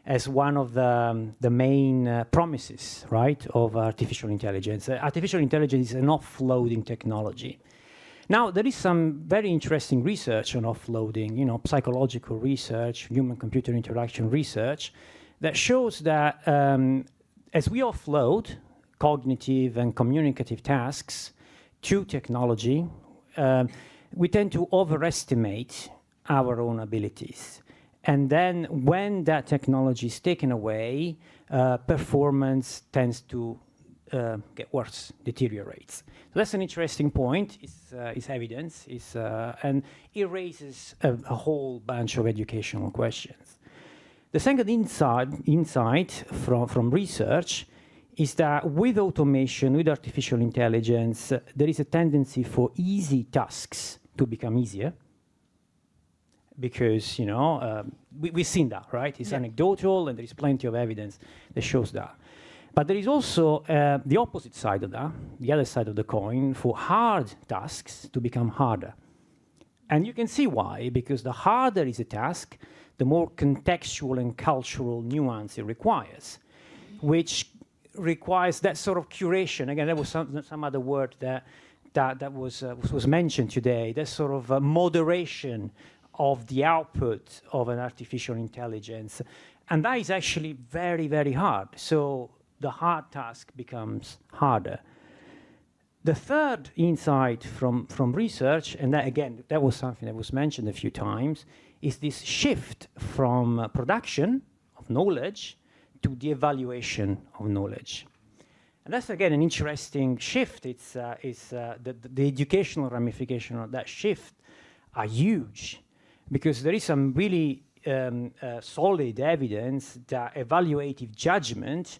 as one of the main promises, right, of artificial intelligence. Artificial intelligence is an offloading technology. Now, there is some very interesting research on offloading, psychological research, human-computer interaction research, that shows that as we offload cognitive and communicative tasks to technology, we tend to overestimate our own abilities. And then when that technology is taken away, performance tends to get worse, deteriorates. So that's an interesting point. It's evidence, and it raises a whole bunch of educational questions. The second insight from research is that with automation, with artificial intelligence, there is a tendency for easy tasks to become easier. Because, we've seen that, right? It's anecdotal, and there is plenty of evidence that shows that. But there is also the opposite side of that, the other side of the coin, for hard tasks to become harder. And you can see why, because the harder is a task, the more contextual and cultural nuance it requires, which requires that sort of curation. Again, there was some other word that was mentioned today, that sort of moderation of the output of an artificial intelligence. And that is actually very, very hard. So the hard task becomes harder. The third insight from research, and that was something that was mentioned a few times, is this shift from production of knowledge to the evaluation of knowledge. And that's, again, an interesting shift. The educational ramification of that shift are huge, because there is some really solid evidence that evaluative judgment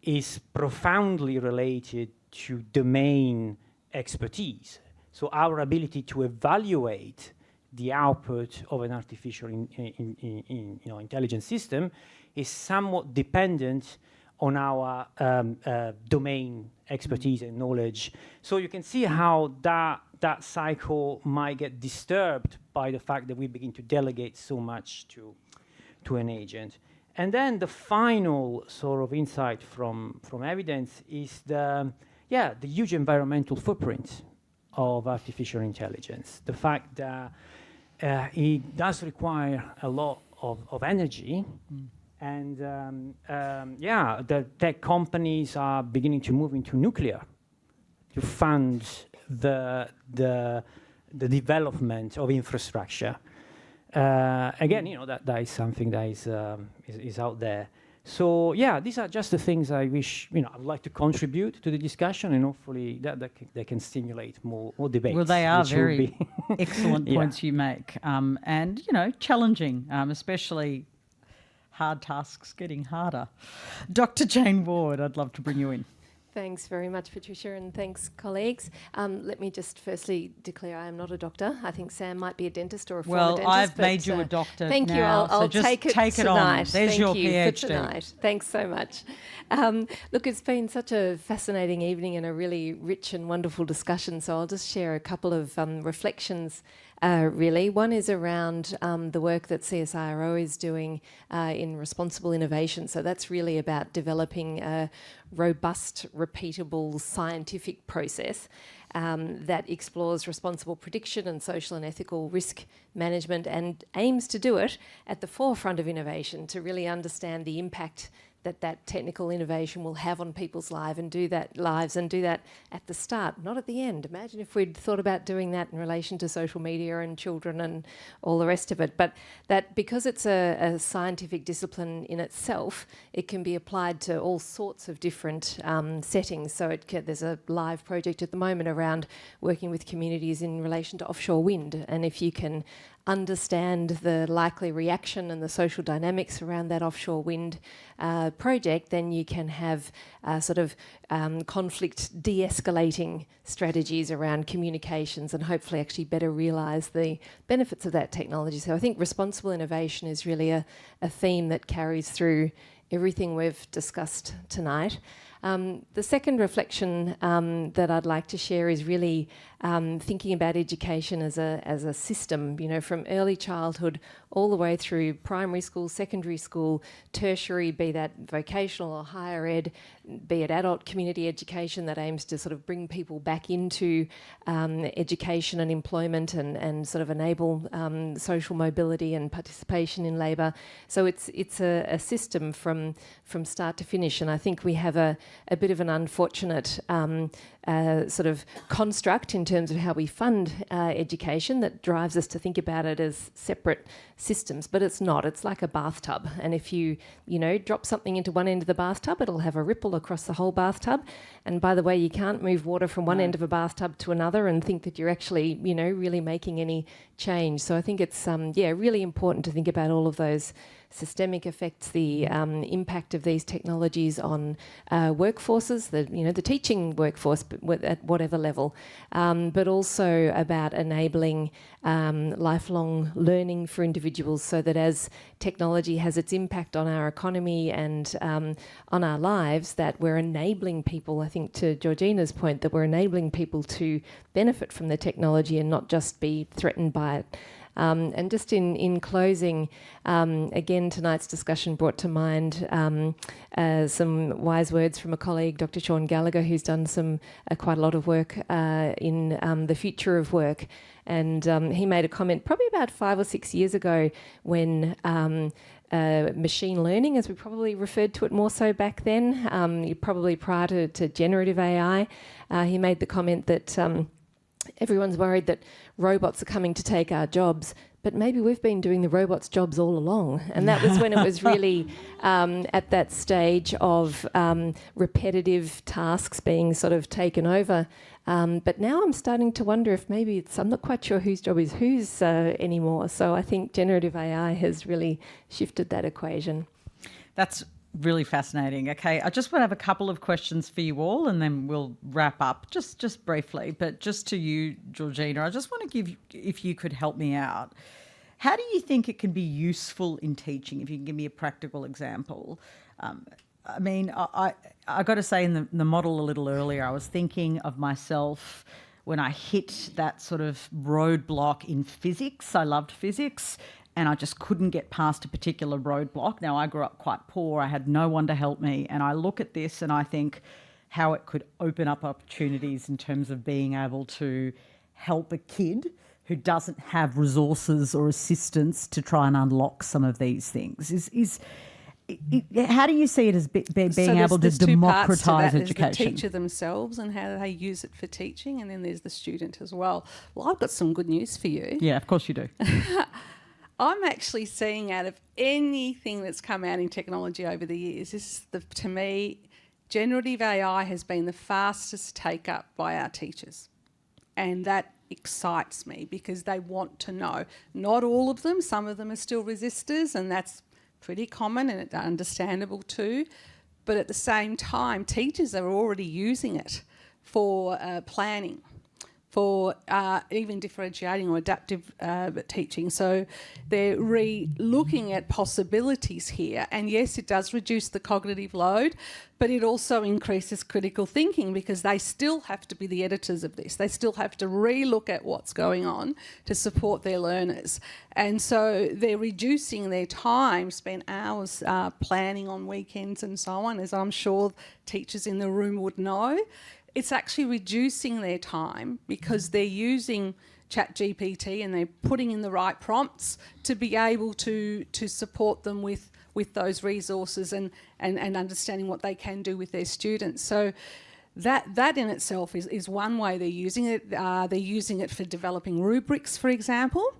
is profoundly related to domain expertise. So our ability to evaluate the output of an artificial intelligence system is somewhat dependent on our domain expertise and knowledge. So you can see how that cycle might get disturbed by the fact that we begin to delegate so much to an agent. And then the final sort of insight from evidence is the huge environmental footprint of artificial intelligence. The fact that it does require a lot of energy, and the tech companies are beginning to move into nuclear to fund the development of infrastructure. Again, that is something that is out there. So yeah, these are just the things I wish, I would like to contribute to the discussion, and hopefully that can stimulate more debates. Well, they are which will very be excellent Yeah. points you make, and challenging, especially hard tasks getting harder. Dr. Jane Ward, I'd love to bring you in. Thanks very much, Patricia, and thanks, colleagues. Let me just firstly declare I am not a doctor. I think Sam might be a dentist or a former dentist. Well, I've made you a doctor Thank you. now, I'll so just take it take it tonight. on. There's Thank your you PhD. for tonight. Thanks so much. Look, it's been such a fascinating evening and a really rich and wonderful discussion, so I'll just share a couple of reflections. Really. One is around the work that CSIRO is doing in responsible innovation. So that's really about developing a robust, repeatable scientific process that explores responsible prediction and social and ethical risk management, and aims to do it at the forefront of innovation to really understand the impact that technical innovation will have on people's lives and do that at the start, not at the end. Imagine if we'd thought about doing that in relation to social media and children and all the rest of it. But that because it's a scientific discipline in itself, it can be applied to all sorts of different settings. So there's a live project at the moment around working with communities in relation to offshore wind, and if you can understand the likely reaction and the social dynamics around that offshore wind project, then you can have conflict de-escalating strategies around communications and hopefully actually better realise the benefits of that technology. So I think responsible innovation is really a theme that carries through everything we've discussed tonight. The second reflection that I'd like to share is really thinking about education as a system, from early childhood all the way through primary school, secondary school, tertiary, be that vocational or higher ed, be it adult community education that aims to sort of bring people back into education and employment and sort of enable social mobility and participation in labour. So it's a system from start to finish, and I think we have a bit of an unfortunate sort of construct in terms of how we fund education that drives us to think about it as separate systems, but it's not. It's like a bathtub, and if you drop something into one end of the bathtub, it'll have a ripple across the whole bathtub. And by the way, you can't move water from one end of a bathtub to another and think that you're actually really making any change. So I think it's really important to think about all of those systemic effects, the impact of these technologies on workforces, the teaching workforce at whatever level, but also about enabling lifelong learning for individuals, so that as technology has its impact on our economy and on our lives, that we're enabling people, I think to Georgina's point, that we're enabling people to benefit from the technology and not just be threatened by it. And just in closing, again, tonight's discussion brought to mind some wise words from a colleague, Dr. Sean Gallagher, who's done quite a lot of work in the future of work. And he made a comment probably about 5 or 6 years ago when machine learning, as we probably referred to it more so back then, probably prior to generative AI, he made the comment that everyone's worried that robots are coming to take our jobs, but maybe we've been doing the robots' jobs all along. And that was when it was really at that stage of repetitive tasks being sort of taken over. But now I'm starting to wonder if maybe I'm not quite sure whose job is whose anymore. So I think generative AI has really shifted that equation. That's really fascinating. Okay, I just want to have a couple of questions for you all, and then we'll wrap up just briefly. But just to you, Georgina, I just want to if you could help me out. How do you think it can be useful in teaching? If you can give me a practical example. I mean, I got to say, in the model a little earlier, I was thinking of myself when I hit that sort of roadblock in physics. I loved physics, and I just couldn't get past a particular roadblock. Now, I grew up quite poor. I had no one to help me. And I look at this and I think how it could open up opportunities in terms of being able to help a kid who doesn't have resources or assistance to try and unlock some of these things. How do you see it as being able to democratise education? There's the teacher themselves and how they use it for teaching, and then there's the student as well. Well, I've got some good news for you. Yeah, of course you do. I'm actually seeing, out of anything that's come out in technology over the years, to me, generative AI has been the fastest take up by our teachers. And that excites me because they want to know. Not all of them, some of them are still resistors, and that's pretty common and understandable too. But at the same time, teachers are already using it for planning, for even differentiating or adaptive teaching. So they're looking at possibilities here. And yes, it does reduce the cognitive load, but it also increases critical thinking because they still have to be the editors of this. They still have to re-look at what's going on to support their learners. And so they're reducing their time, spent hours planning on weekends and so on, as I'm sure teachers in the room would know. It's actually reducing their time because they're using ChatGPT and they're putting in the right prompts to be able to support them with those resources and understanding what they can do with their students. So that in itself is one way they're using it. They're using it for developing rubrics, for example.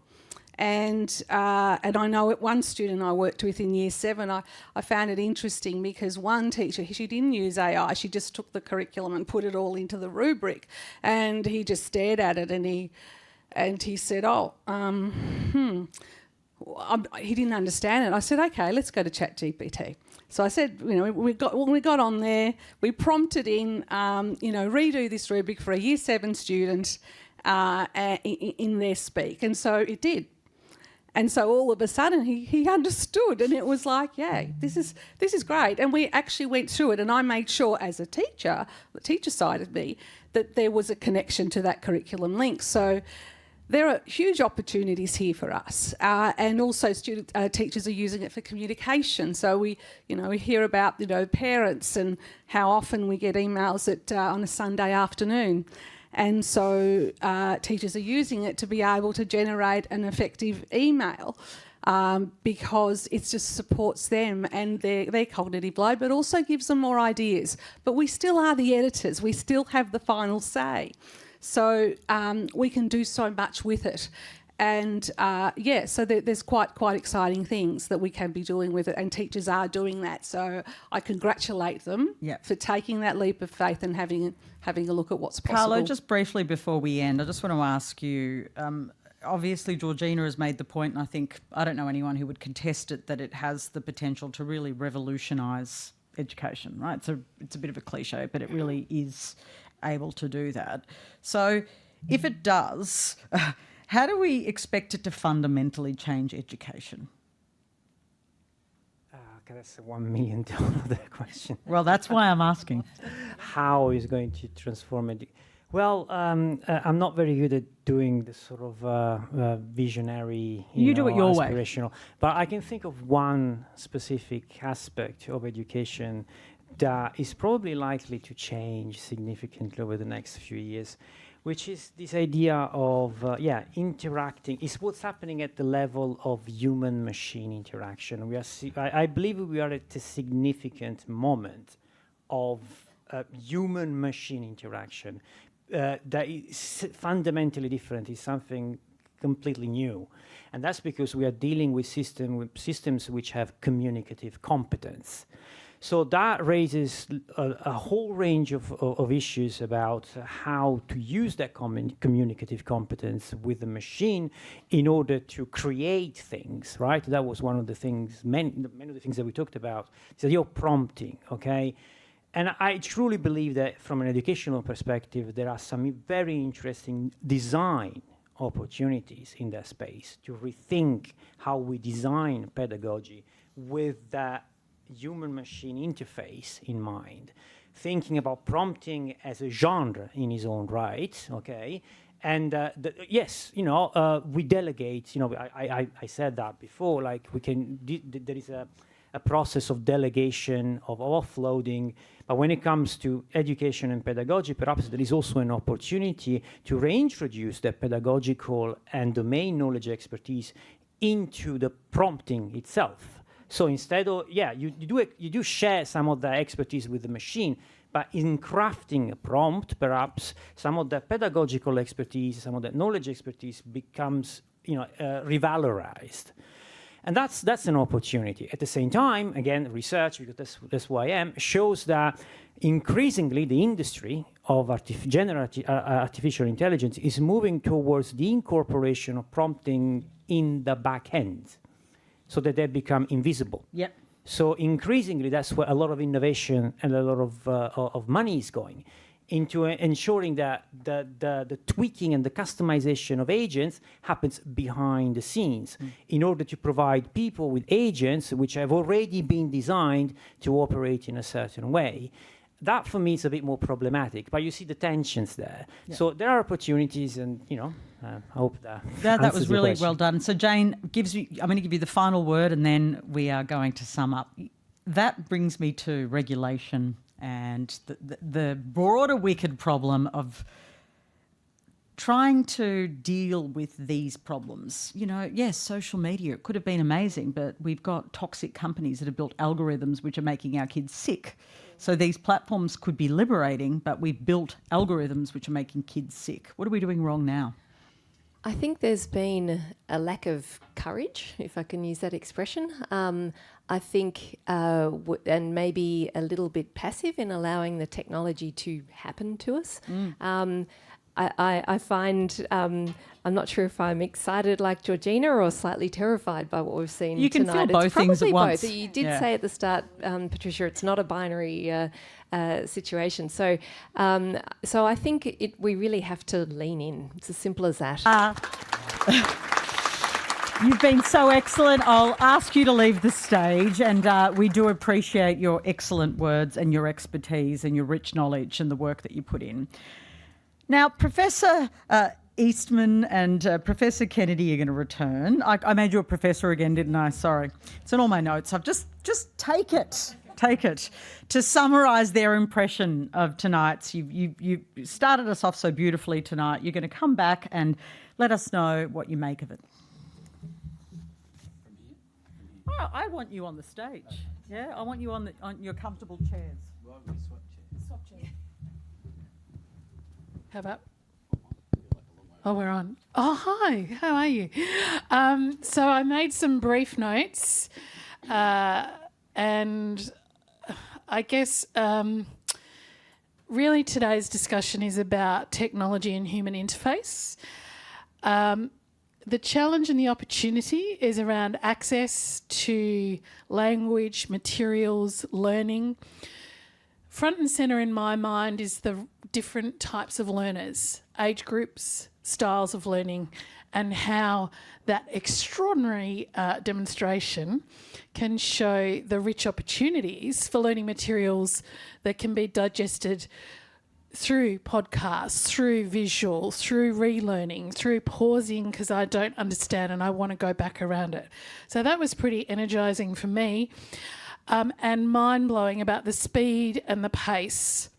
And I know at one student I worked with in Year 7, I found it interesting because one teacher, she didn't use AI, she just took the curriculum and put it all into the rubric. And he just stared at it and he said, he didn't understand it. I said, okay, let's go to ChatGPT. So I said, we got on there, we prompted in, redo this rubric for a Year 7 student in their speak. And so it did. And so all of a sudden he understood, and it was like, yeah, this is great. And we actually went through it, and I made sure as a teacher, the teacher side of me, that there was a connection to that curriculum link. So there are huge opportunities here for us, and also teachers are using it for communication. So we hear about parents and how often we get emails on a Sunday afternoon. And so teachers are using it to be able to generate an effective email because it just supports them and their cognitive load, but also gives them more ideas. But we still are the editors. We still have the final say. So we can do so much with it. And so there's quite exciting things that we can be doing with it, and teachers are doing that. So I congratulate them for taking that leap of faith and having a look at what's possible. Carlo, just briefly before we end, I just want to ask you, obviously Georgina has made the point, and I don't know anyone who would contest it, that it has the potential to really revolutionise education, right? So it's a bit of a cliche, but it really is able to do that. So if it does... how do we expect it to fundamentally change education? That's a $1 million question. Well, that's why I'm asking. How is going to transform it? Well, I'm not very good at doing the sort of visionary, you do it your aspirational. But I can think of one specific aspect of education that is probably likely to change significantly over the next few years, which is this idea of, interacting. It's what's happening at the level of human-machine interaction. I believe we are at a significant moment of human-machine interaction that is fundamentally different. It's something completely new. And that's because we are dealing with systems which have communicative competence. So that raises a whole range of issues about how to use that communicative competence with the machine in order to create things, right? That was one of the things, many of the things that we talked about. So you're prompting, okay? And I truly believe that from an educational perspective, there are some very interesting design opportunities in that space to rethink how we design pedagogy with that human-machine interface in mind, thinking about prompting as a genre in its own right, okay? And we delegate, I said that before, like we can, there is a process of delegation, of offloading, but when it comes to education and pedagogy, perhaps there is also an opportunity to reintroduce the pedagogical and domain knowledge expertise into the prompting itself. So instead of, you do share some of the expertise with the machine, but in crafting a prompt, perhaps some of the pedagogical expertise, some of the knowledge expertise becomes revalorized. And that's an opportunity. At the same time, again, research, because that's who I am, shows that increasingly the industry of artificial intelligence is moving towards the incorporation of prompting in the back end so that they become invisible. Yep. So increasingly, that's where a lot of innovation and a lot of money is going into ensuring that the tweaking and the customization of agents happens behind the scenes in order to provide people with agents which have already been designed to operate in a certain way. That, for me, is a bit more problematic, but you see the tensions there. Yeah. So there are opportunities, and, I hope that was really well done. So Jane, I'm going to give you the final word, and then we are going to sum up. That brings me to regulation and the broader wicked problem of trying to deal with these problems. Yes, social media, it could have been amazing, but we've got toxic companies that have built algorithms which are making our kids sick. So these platforms could be liberating, but we've built algorithms which are making kids sick. What are we doing wrong now? I think there's been a lack of courage, if I can use that expression. I think, and maybe a little bit passive in allowing the technology to happen to us. I find, I'm not sure if I'm excited like Georgina or slightly terrified by what we've seen tonight. You can feel both things at once. Both. You did say at the start, Patricia, it's not a binary situation. So I think we really have to lean in. It's as simple as that. You've been so excellent. I'll ask you to leave the stage, and we do appreciate your excellent words and your expertise and your rich knowledge and the work that you put in. Now, Professor Eastman and Professor Kennedy are going to return. I made you a professor again, didn't I? Sorry. It's in all my notes. I've just take it to summarise their impression of tonight's. You started us off so beautifully tonight. You're going to come back and let us know what you make of it. Oh, I want you on the stage. Yeah, I want you on your comfortable chairs. Swap chairs. How about? Oh, we're on. Oh, hi. How are you? So I made some brief notes, and I guess really today's discussion is about technology and human interface. The challenge and the opportunity is around access to language, materials, learning. Front and centre in my mind is the different types of learners, age groups, styles of learning, and how that extraordinary demonstration can show the rich opportunities for learning materials that can be digested through podcasts, through visual, through relearning, through pausing because I don't understand and I want to go back around it. So that was pretty energising for me, and mind-blowing about the speed and the pace.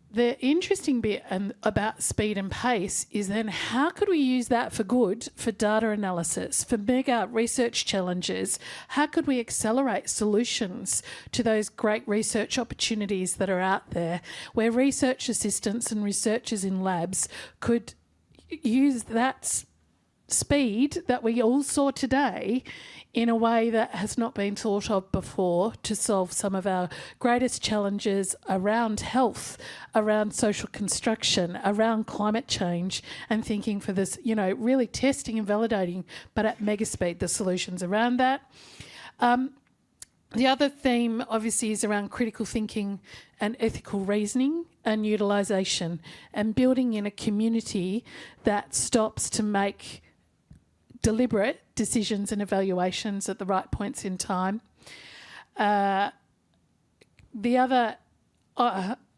The interesting bit about speed and pace is then how could we use that for good, for data analysis, for mega research challenges? How could we accelerate solutions to those great research opportunities that are out there where research assistants and researchers in labs could use that speed that we all saw today in a way that has not been thought of before to solve some of our greatest challenges around health, around social construction, around climate change, and thinking for this, really testing and validating, but at mega speed, the solutions around that. The other theme, obviously, is around critical thinking and ethical reasoning and utilisation, and building in a community that stops to make deliberate decisions and evaluations at the right points in time. The other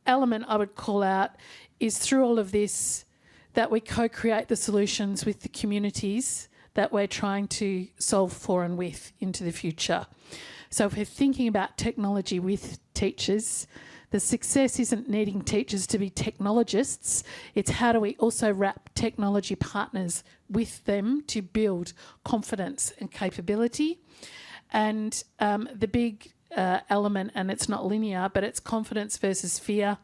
element I would call out is through all of this that we co-create the solutions with the communities that we're trying to solve for and with into the future. So if we're thinking about technology with teachers, the success isn't needing teachers to be technologists. It's how do we also wrap technology partners with them to build confidence and capability. And the big element, and it's not linear, but it's confidence versus fear,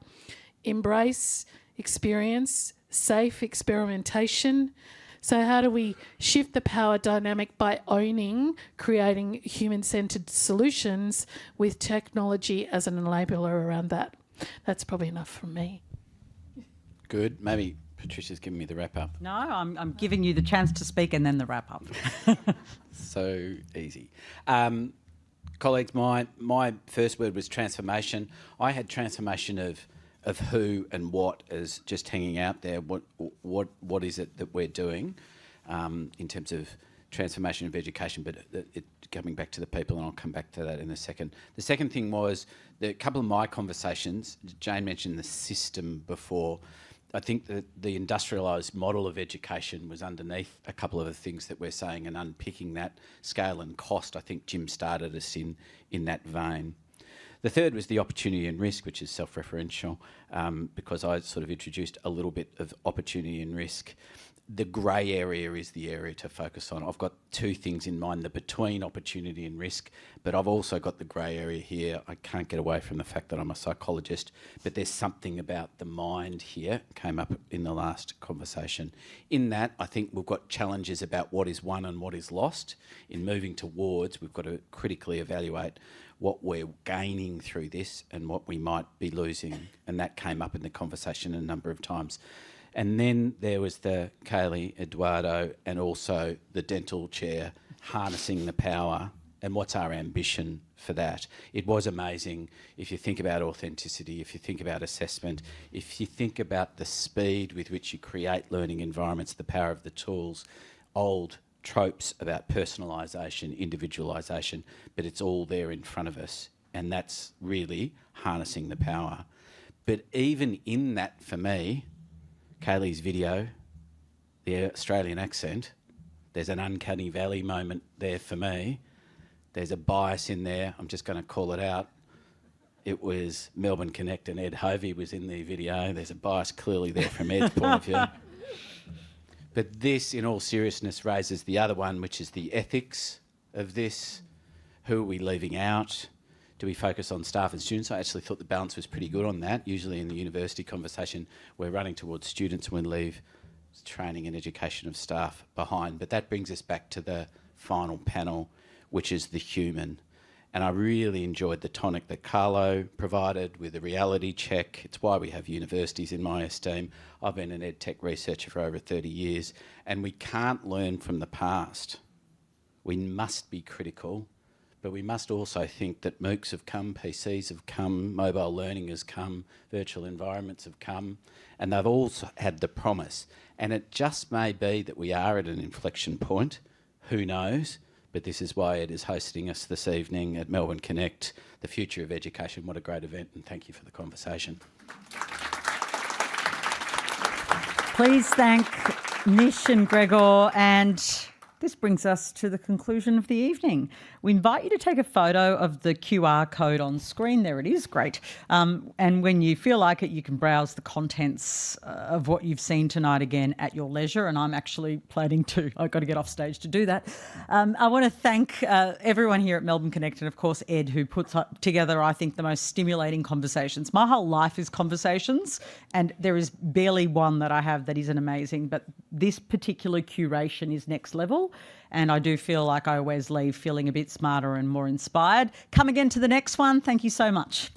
embrace, experience, safe experimentation, So how do we shift the power dynamic by owning, creating human-centred solutions with technology as an enabler around that? That's probably enough from me. Good. Maybe Patricia's giving me the wrap-up. No, I'm giving you the chance to speak and then the wrap-up. So easy. Colleagues, my first word was transformation. I had transformation of who and what as just hanging out there. What is it that we're doing in terms of transformation of education, but coming back to the people, and I'll come back to that in a second. The second thing was a couple of my conversations. Jane mentioned the system before. I think that the industrialised model of education was underneath a couple of the things that we're saying, and unpicking that scale and cost. I think Jim started us in that vein. The third was the opportunity and risk, which is self-referential, because I sort of introduced a little bit of opportunity and risk. The grey area is the area to focus on. I've got two things in mind, the between opportunity and risk, but I've also got the grey area here. I can't get away from the fact that I'm a psychologist, but there's something about the mind here, came up in the last conversation. In that, I think we've got challenges about what is won and what is lost. In moving towards, we've got to critically evaluate what we're gaining through this and what we might be losing, and that came up in the conversation a number of times. And then there was the Kaylee, Eduardo, and also the dental chair, harnessing the power, and what's our ambition for that. It was amazing. If you think about authenticity, if you think about assessment, if you think about the speed with which you create learning environments, the power of the tools, old tropes about personalisation, individualisation, but it's all there in front of us, and that's really harnessing the power. But even in that, for me, Kaylee's video, the Australian accent, there's an uncanny valley moment there for me. There's a bias in there. I'm just going to call it out. It was Melbourne Connect and Ed Hovey was in the video. There's a bias clearly there from Ed's point of view. But this, in all seriousness, raises the other one, which is the ethics of this. Who are we leaving out? Do we focus on staff and students? I actually thought the balance was pretty good on that. Usually in the university conversation, we're running towards students and we leave training and education of staff behind. But that brings us back to the final panel, which is the human. And I really enjoyed the tonic that Carlo provided with the reality check. It's why we have universities in my esteem. I've been an EdTech researcher for over 30 years, and we can't learn from the past. We must be critical. But we must also think that MOOCs have come, PCs have come, mobile learning has come, virtual environments have come, and they've also had the promise. And it just may be that we are at an inflection point, who knows, but this is why Ed is hosting us this evening at Melbourne Connect, the future of education. What a great event, and thank you for the conversation. Please thank Nish and Gregor, and this brings us to the conclusion of the evening. We invite you to take a photo of the QR code on screen. There it is, great. And when you feel like it, you can browse the contents of what you've seen tonight again at your leisure. And I'm actually planning to. I've got to get off stage to do that. I want to thank everyone here at Melbourne Connect, and of course Ed, who puts together, I think, the most stimulating conversations. My whole life is conversations, and there is barely one that I have that isn't amazing. But this particular curation is next level. And I do feel like I always leave feeling a bit smarter and more inspired. Come again to the next one. Thank you so much.